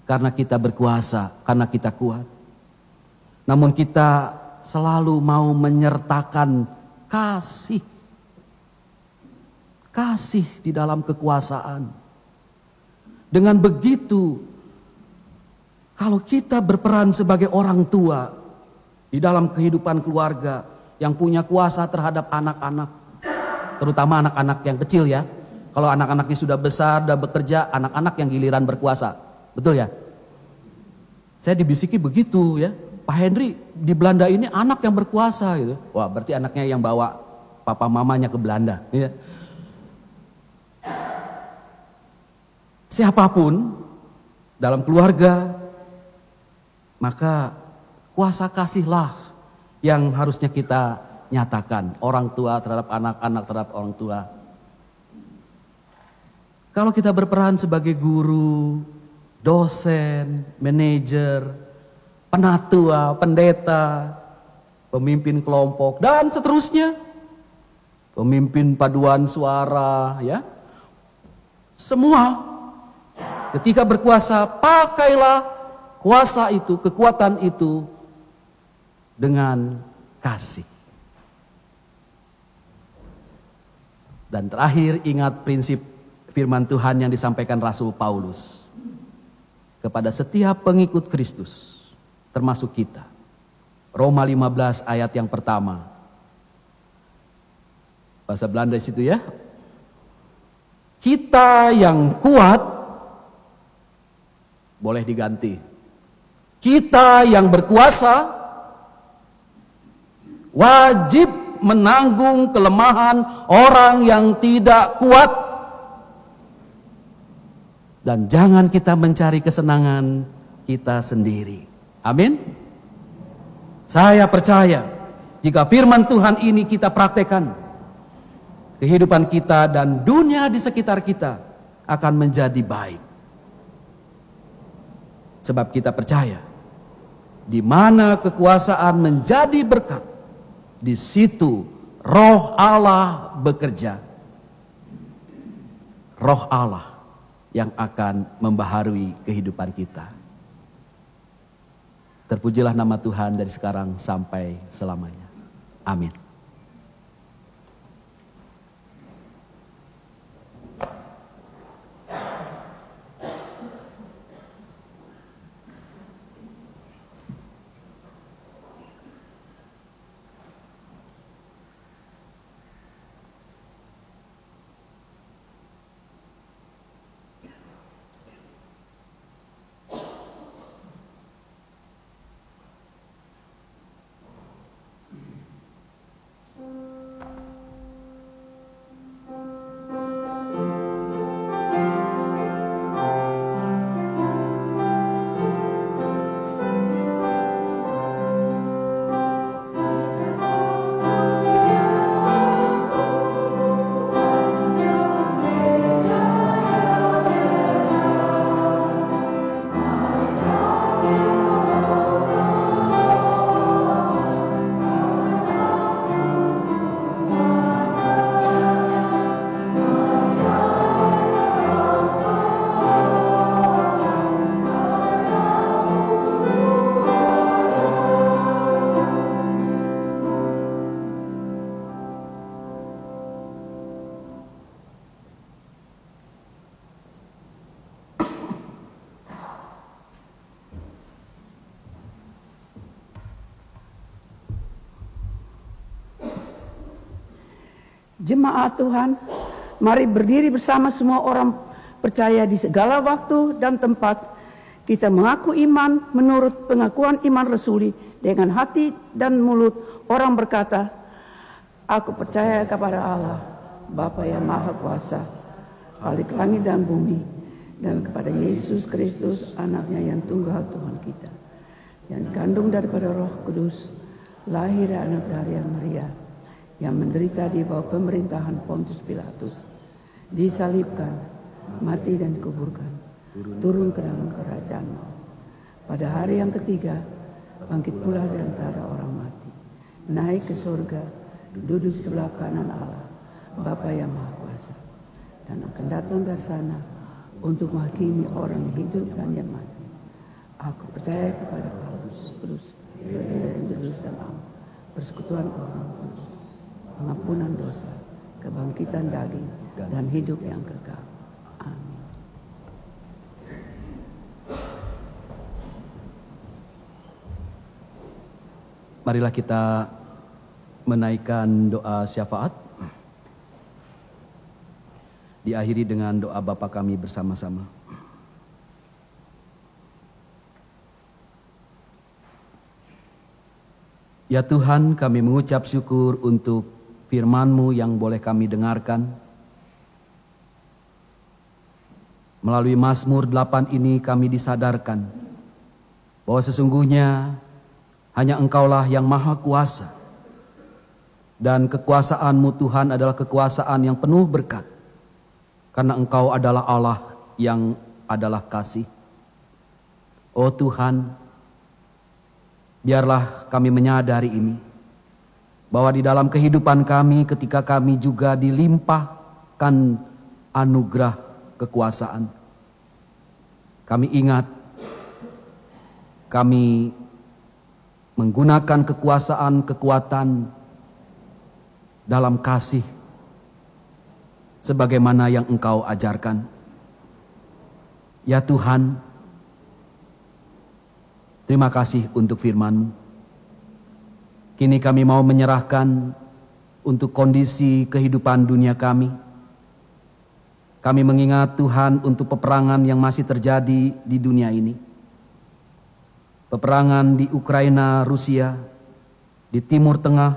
karena kita berkuasa, karena kita kuat. Namun kita selalu mau menyertakan kasih di dalam kekuasaan. Dengan begitu, kalau kita berperan sebagai orang tua di dalam kehidupan keluarga yang punya kuasa terhadap anak-anak, terutama anak-anak yang kecil ya. Kalau anak-anaknya sudah besar, sudah bekerja, anak-anak yang giliran berkuasa. Betul ya? Saya dibisiki begitu ya. Pak Henry, di Belanda ini anak yang berkuasa gitu. Wah, berarti anaknya yang bawa papa mamanya ke Belanda. Ya. Siapapun dalam keluarga, maka kuasa kasihlah yang harusnya kita nyatakan. Orang tua terhadap anak-anak terhadap orang tua. Kalau kita berperan sebagai guru, dosen, manajer, penatua, pendeta, pemimpin kelompok, dan seterusnya. Pemimpin paduan suara, ya. Semua. Ketika berkuasa, pakailah kuasa itu, kekuatan itu dengan kasih. Dan terakhir, ingat prinsip firman Tuhan yang disampaikan Rasul Paulus kepada setiap pengikut Kristus, termasuk kita. Roma 15 ayat yang pertama. Bahasa Belanda di situ ya. Kita yang kuat boleh diganti. Kita yang berkuasa wajib menanggung kelemahan orang yang tidak kuat. Dan jangan kita mencari kesenangan kita sendiri. Amin. Saya percaya jika firman Tuhan ini kita praktekkan, kehidupan kita dan dunia di sekitar kita akan menjadi baik. Sebab kita percaya, di mana kekuasaan menjadi berkat, di situ Roh Allah bekerja. Roh Allah yang akan membaharui kehidupan kita. Terpujilah nama Tuhan dari sekarang sampai selamanya. Amin. Jemaat Tuhan, mari berdiri bersama semua orang percaya di segala waktu dan tempat. Kita mengaku iman menurut pengakuan iman rasuli dengan hati dan mulut. Orang berkata, aku percaya kepada Allah, Bapa yang Maha Kuasa, Khalik langit dan bumi, dan kepada Yesus Kristus, anaknya yang tunggal Tuhan kita, yang dikandung daripada Roh Kudus, lahir anak dari Maria, yang menderita di bawah pemerintahan Pontius Pilatus, disalibkan, mati dan dikuburkan, turun ke dalam kerajaan maut. Pada hari yang ketiga, bangkit pula dari antara orang mati, naik ke surga, duduk sebelah kanan Allah, Bapa yang Maha Kuasa, dan akan datang dari sana untuk menghakimi orang yang hidup dan yang mati. Aku percaya kepada Paulus, dan Yerusalem, persekutuan orang kudus, pengampunan dosa, kebangkitan daging, dan hidup yang kekal. Amin. Marilah kita menaikkan doa syafaat, diakhiri dengan doa Bapa kami bersama-sama. Ya Tuhan, kami mengucap syukur untuk firman-Mu yang boleh kami dengarkan. Melalui Mazmur 8 ini kami disadarkan bahwa sesungguhnya hanya Engkaulah yang Maha Kuasa. Dan kekuasaan-Mu Tuhan adalah kekuasaan yang penuh berkat. Karena Engkau adalah Allah yang adalah kasih. Oh Tuhan, biarlah kami menyadari ini, bahwa di dalam kehidupan kami ketika kami juga dilimpahkan anugerah kekuasaan, kami ingat kami menggunakan kekuasaan, kekuatan dalam kasih sebagaimana yang Engkau ajarkan. Ya Tuhan, terima kasih untuk firman-Mu. Kini kami mau menyerahkan untuk kondisi kehidupan dunia kami. Kami mengingat Tuhan untuk peperangan yang masih terjadi di dunia ini. Peperangan di Ukraina, Rusia, di Timur Tengah,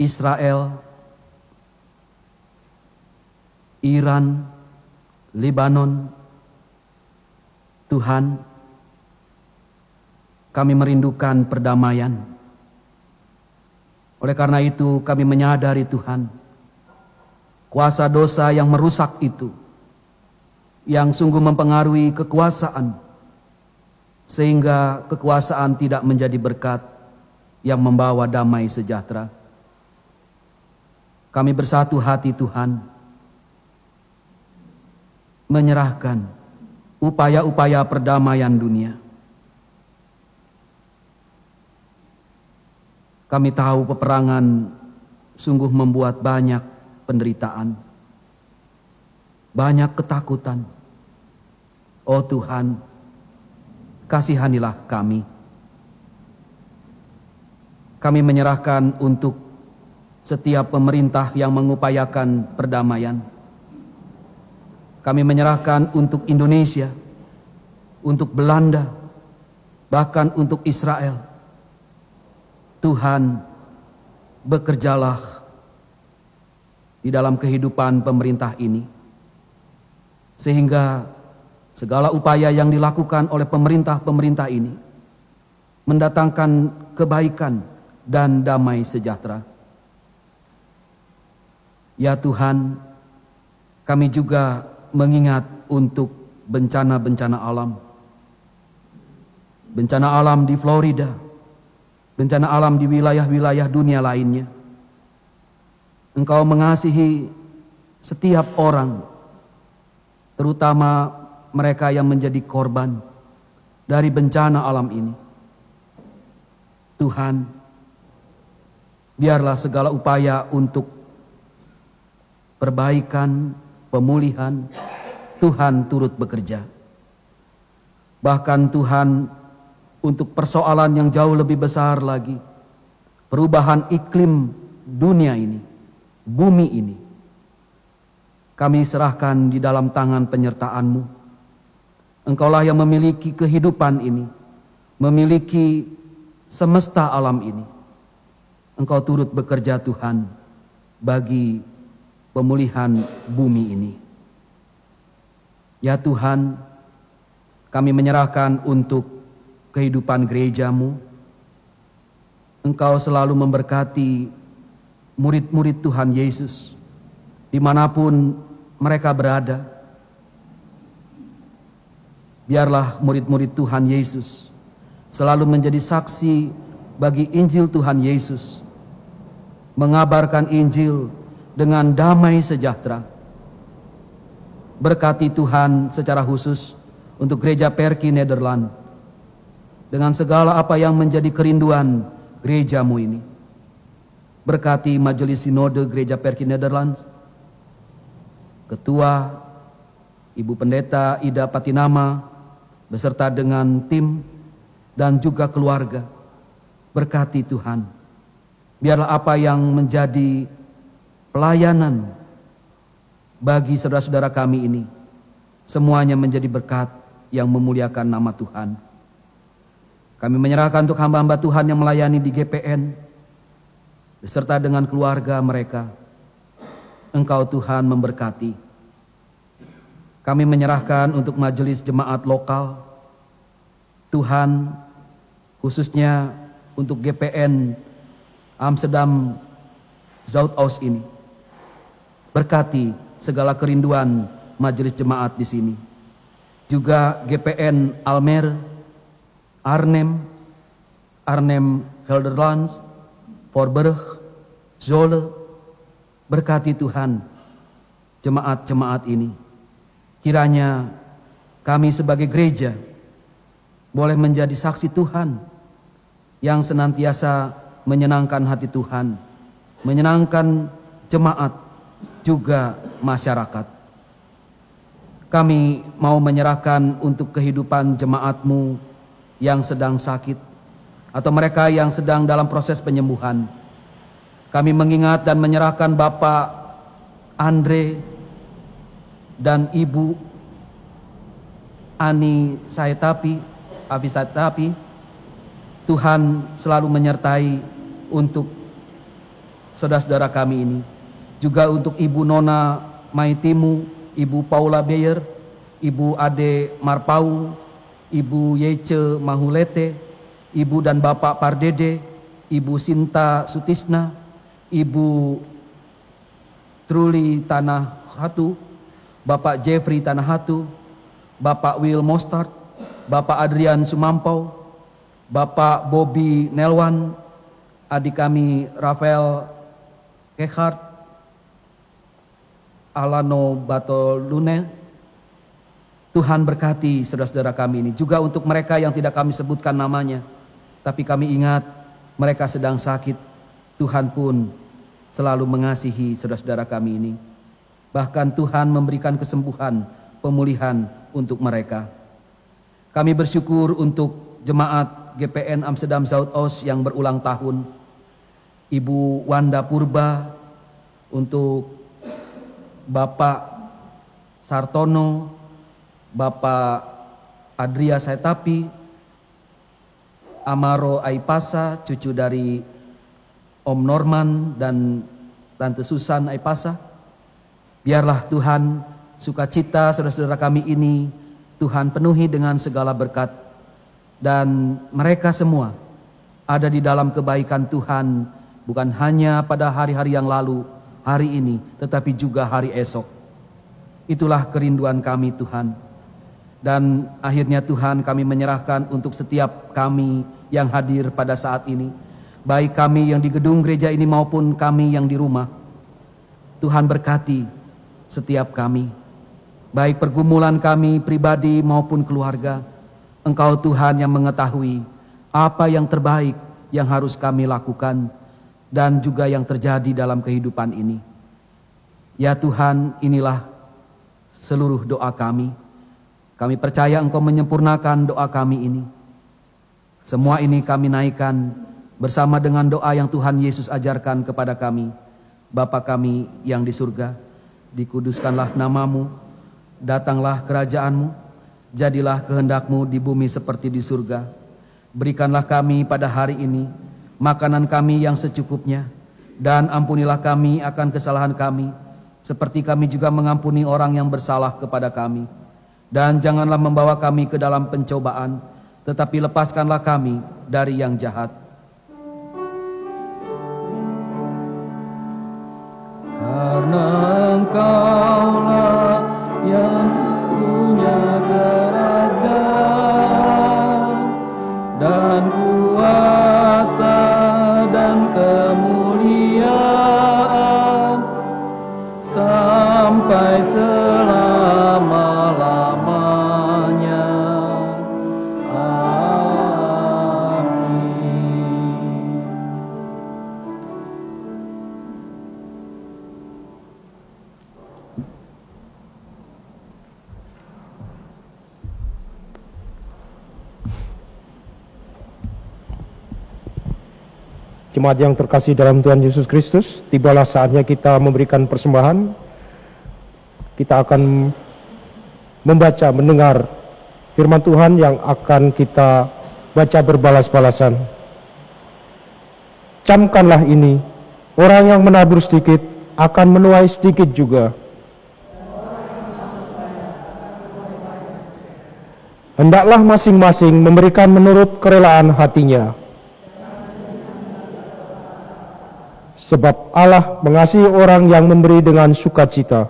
Israel, Iran, Lebanon. Tuhan, kami merindukan perdamaian. Oleh karena itu kami menyadari Tuhan, kuasa dosa yang merusak itu, yang sungguh mempengaruhi kekuasaan, sehingga kekuasaan tidak menjadi berkat yang membawa damai sejahtera. Kami bersatu hati Tuhan, menyerahkan upaya-upaya perdamaian dunia. Kami tahu peperangan sungguh membuat banyak penderitaan, banyak ketakutan. Oh Tuhan, kasihanilah kami. Kami menyerahkan untuk setiap pemerintah yang mengupayakan perdamaian. Kami menyerahkan untuk Indonesia, untuk Belanda, bahkan untuk Israel. Tuhan, bekerjalah di dalam kehidupan pemerintah ini, sehingga segala upaya yang dilakukan oleh pemerintah-pemerintah ini mendatangkan kebaikan dan damai sejahtera. Ya Tuhan, kami juga mengingat untuk bencana-bencana alam. Bencana alam di Florida, bencana alam di wilayah-wilayah dunia lainnya. Engkau mengasihi setiap orang, terutama mereka yang menjadi korban dari bencana alam ini. Tuhan, biarlah segala upaya untuk perbaikan, pemulihan, Tuhan turut bekerja. Bahkan Tuhan, untuk persoalan yang jauh lebih besar lagi, perubahan iklim dunia ini, bumi ini. Kami serahkan di dalam tangan penyertaan-Mu. Engkaulah yang memiliki kehidupan ini, memiliki semesta alam ini. Engkau turut bekerja Tuhan bagi pemulihan bumi ini. Ya Tuhan, kami menyerahkan untuk kehidupan gereja-Mu. Engkau selalu memberkati murid-murid Tuhan Yesus dimanapun mereka berada. Biarlah murid-murid Tuhan Yesus selalu menjadi saksi bagi Injil Tuhan Yesus, mengabarkan Injil dengan damai sejahtera. Berkati Tuhan secara khusus untuk gereja Perki Nederland, dengan segala apa yang menjadi kerinduan gereja-Mu ini. Berkati Majelis Sinode Gereja Perki Nederland, Ketua Ibu Pendeta Ida Patinama beserta dengan tim dan juga keluarga. Berkati Tuhan, biarlah apa yang menjadi pelayanan bagi saudara-saudara kami ini semuanya menjadi berkat yang memuliakan nama Tuhan. Kami menyerahkan untuk hamba-hamba Tuhan yang melayani di GPN beserta dengan keluarga mereka. Engkau Tuhan memberkati. Kami menyerahkan untuk majelis jemaat lokal, Tuhan, khususnya untuk GPN Amsterdam Zuidoost ini. Berkati segala kerinduan majelis jemaat di sini. Juga GPN Almere, Arnhem Gelderland, Voorburg, Zwolle. Berkati Tuhan jemaat-jemaat ini. Kiranya kami sebagai gereja boleh menjadi saksi Tuhan yang senantiasa menyenangkan hati Tuhan, menyenangkan jemaat juga masyarakat. Kami mau menyerahkan untuk kehidupan jemaat-Mu yang sedang sakit atau mereka yang sedang dalam proses penyembuhan. Kami mengingat dan menyerahkan Bapak Andre dan Ibu Ani Saetapi, Tuhan selalu menyertai untuk saudara-saudara kami ini. Juga untuk Ibu Nona Maitimu, Ibu Paula Beyer, Ibu Ade Marpau, Ibu Yece Mahulete, Ibu dan Bapak Pardede, Ibu Sinta Sutisna, Ibu Truli Tanah Hatu, Bapak Jeffrey Tanahatu, Bapak Will Mostart, Bapak Adrian Sumampau, Bapak Bobby Nelwan, adik kami Rafael Kehart, Alano Batolune. Tuhan berkati saudara-saudara kami ini. Juga untuk mereka yang tidak kami sebutkan namanya, tapi kami ingat mereka sedang sakit. Tuhan pun selalu mengasihi saudara-saudara kami ini. Bahkan Tuhan memberikan kesembuhan, pemulihan untuk mereka. Kami bersyukur untuk jemaat GPN Amsterdam Zuidoost yang berulang tahun. Ibu Wanda Purba, untuk Bapak Sartono, Bapak Adria Saetapi, Amaro Aipasa, cucu dari Om Norman dan Tante Susan Aipasa. Biarlah Tuhan sukacita saudara-saudara kami ini Tuhan penuhi dengan segala berkat. Dan mereka semua ada di dalam kebaikan Tuhan, bukan hanya pada hari-hari yang lalu, hari ini, tetapi juga hari esok. Itulah kerinduan kami Tuhan. Dan akhirnya Tuhan kami menyerahkan untuk setiap kami yang hadir pada saat ini, baik kami yang di gedung gereja ini maupun kami yang di rumah. Tuhan berkati setiap kami, baik pergumulan kami pribadi maupun keluarga. Engkau Tuhan yang mengetahui apa yang terbaik yang harus kami lakukan dan juga yang terjadi dalam kehidupan ini. Ya Tuhan, inilah seluruh doa kami. Kami percaya Engkau menyempurnakan doa kami ini. Semua ini kami naikkan bersama dengan doa yang Tuhan Yesus ajarkan kepada kami. Bapa kami yang di surga, dikuduskanlah namamu, datanglah kerajaanmu, jadilah kehendak-Mu di bumi seperti di surga. Berikanlah kami pada hari ini makanan kami yang secukupnya, dan ampunilah kami akan kesalahan kami, seperti kami juga mengampuni orang yang bersalah kepada kami. Dan janganlah membawa kami ke dalam pencobaan, tetapi lepaskanlah kami dari yang jahat. Karena Engkaulah yang punya kerajaan dan kuasa dan kemuliaan sampai selama-lamanya. Amin. Jemaat yang terkasih dalam Tuhan Yesus Kristus, tibalah saatnya kita memberikan persembahan. Kita akan membaca, mendengar firman Tuhan yang akan kita baca berbalas-balasan. Camkanlah ini, orang yang menabur sedikit akan menuai sedikit juga. Hendaklah masing-masing memberikan menurut kerelaan hatinya. Sebab Allah mengasihi orang yang memberi dengan sukacita.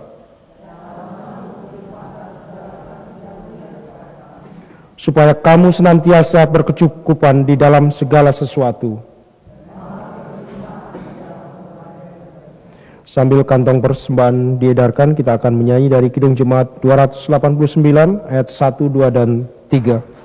Supaya kamu senantiasa berkecukupan di dalam segala sesuatu. Sambil kantong persembahan diedarkan, kita akan menyanyi dari Kidung Jemaat 289 ayat 1, 2, dan 3.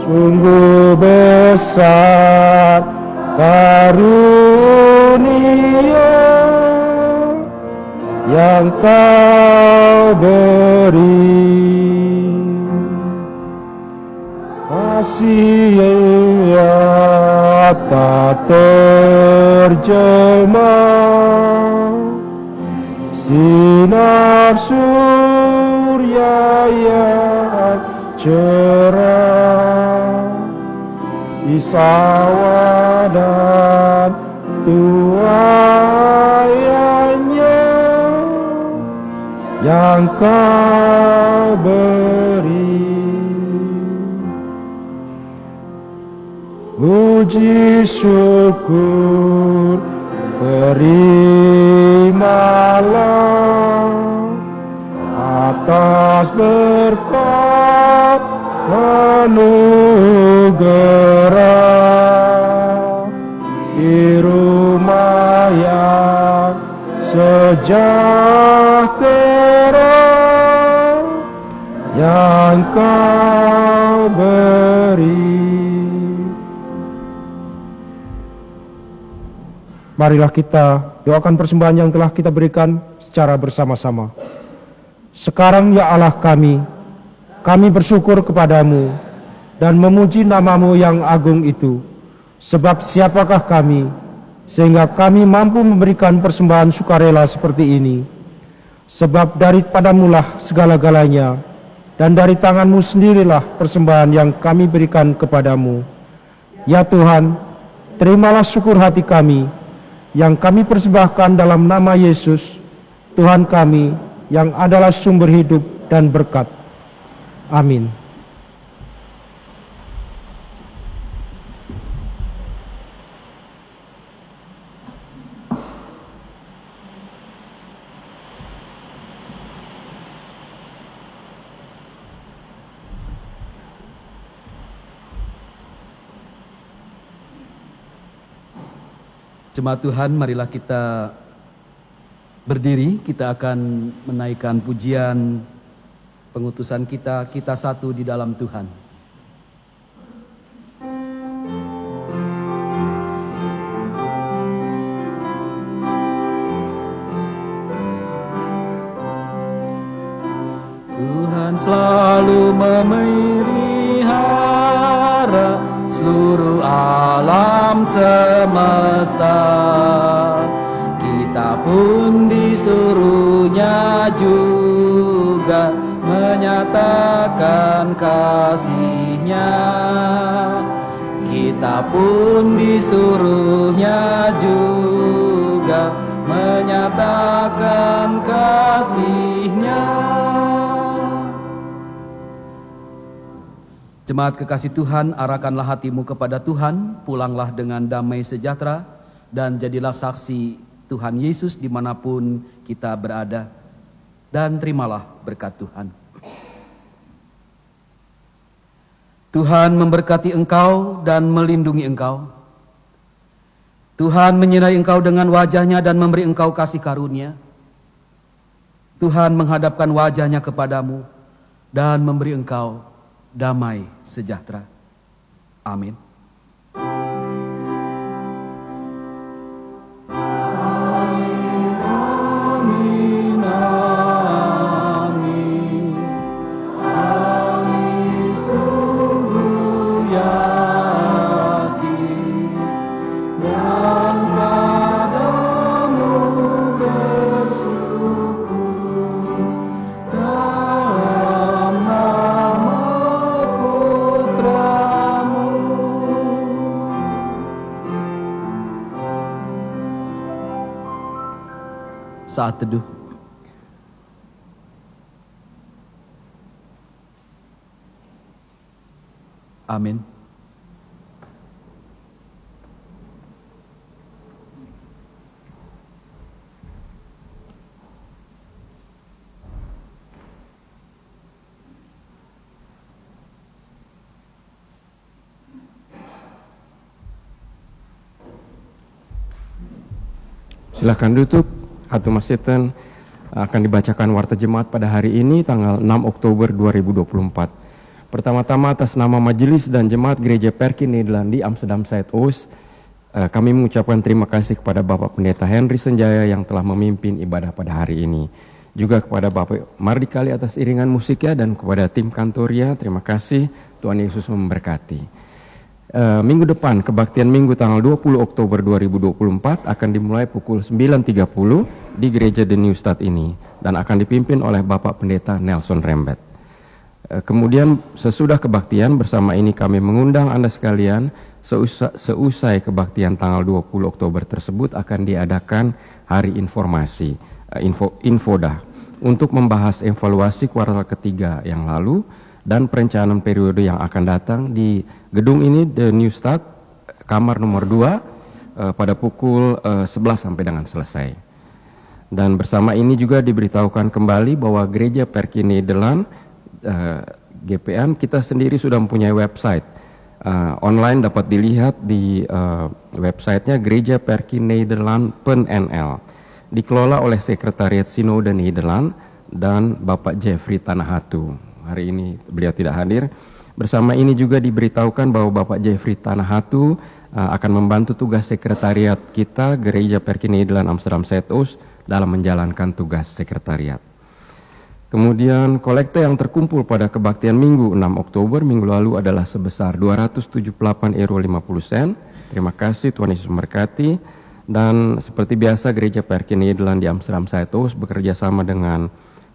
Sungguh besar karunia yang Kau beri, kasih yang tak terjemah, sinar surya yang cerah, Isawa dan tuaiannya yang Kau beri. Puji syukur terimalah atas berkat anugerah di rumah yang sejahtera yang Kau beri. Marilah kita doakan persembahan yang telah kita berikan secara bersama-sama. Sekarang ya Allah kami bersyukur kepadamu dan memuji nama-Mu yang agung itu. Sebab siapakah kami sehingga kami mampu memberikan persembahan sukarela seperti ini? Sebab daripadamu-lah segala-galanya, dan dari tangan-Mu sendirilah persembahan yang kami berikan kepadamu. Ya Tuhan, terimalah syukur hati kami yang kami persembahkan dalam nama Yesus, Tuhan kami, yang adalah sumber hidup dan berkat. Amin. Jemaat Tuhan, marilah kita berdiri, kita akan menaikkan pujian pengutusan kita satu di dalam Tuhan. Tuhan selalu memelihara seluruh alam semesta. Kita pun disuruhnya juga menyatakan kasih-Nya. Kita pun disuruhnya juga menyatakan kasih-Nya. Jemaat kekasih Tuhan, arahkanlah hatimu kepada Tuhan, pulanglah dengan damai sejahtera, dan jadilah saksi Tuhan Yesus dimanapun kita berada, dan terimalah berkat Tuhan. Tuhan memberkati engkau dan melindungi engkau. Tuhan menyinari engkau dengan wajah-Nya dan memberi engkau kasih karunia. Tuhan menghadapkan wajah-Nya kepadamu dan memberi engkau damai sejahtera. Amin. Saat teduh. Amin. Silakan duduk. Hatu Masjidten akan dibacakan warta jemaat pada hari ini tanggal 6 Oktober 2024. Pertama-tama atas nama Majelis dan Jemaat Gereja Perki Nederland di Amsterdam Zuidoost, kami mengucapkan terima kasih kepada Bapak Pendeta Henry Senjaya yang telah memimpin ibadah pada hari ini. Juga kepada Bapak Mardikali atas iringan musiknya dan kepada tim kantornya, terima kasih. Tuhan Yesus memberkati. Minggu depan, kebaktian Minggu tanggal 20 Oktober 2024 akan dimulai pukul 9.30 di Gereja The New Start ini dan akan dipimpin oleh Bapak Pendeta Nelson Rembet. Kemudian sesudah kebaktian bersama ini kami mengundang Anda sekalian, seusai kebaktian tanggal 20 Oktober tersebut akan diadakan hari informasi, Infodah, untuk membahas evaluasi kuartal ketiga yang lalu dan perencanaan periode yang akan datang di gedung ini, The New Start, kamar nomor 2, pada pukul 11 sampai dengan selesai. Dan bersama ini juga diberitahukan kembali bahwa Gereja Perki Nederland, GPN, kita sendiri sudah mempunyai website. Online dapat dilihat di websitenya Gereja Perki Nederland PNL. Dikelola oleh Sekretariat Sinode Nederland dan Bapak Jeffrey Tanahatu. Hari ini beliau tidak hadir. Bersama ini juga diberitahukan bahwa Bapak Jeffrey Tanahatu akan membantu tugas sekretariat kita Gereja Perki Nederland Amsterdam Zuidoost dalam menjalankan tugas sekretariat. Kemudian kolekte yang terkumpul pada kebaktian Minggu 6 Oktober minggu lalu adalah sebesar €278,50. Terima kasih, Tuhan Yesus memberkati. Dan seperti biasa Gereja Perki Nederland di Amsterdam Zuidoost bekerja sama dengan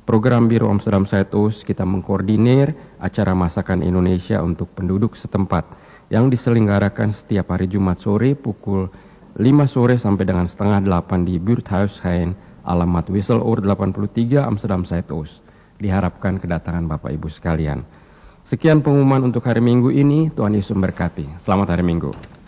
Program Biro Amsterdam Zuidoost, kita mengkoordinir acara masakan Indonesia untuk penduduk setempat yang diselenggarakan setiap hari Jumat sore pukul 5 sore sampai dengan setengah 8 di Buurthuis Heijn, alamat Wisseloord 83 Amsterdam Zuidoost. Diharapkan kedatangan Bapak Ibu sekalian. Sekian pengumuman untuk hari Minggu ini, Tuhan Yesus memberkati. Selamat hari Minggu.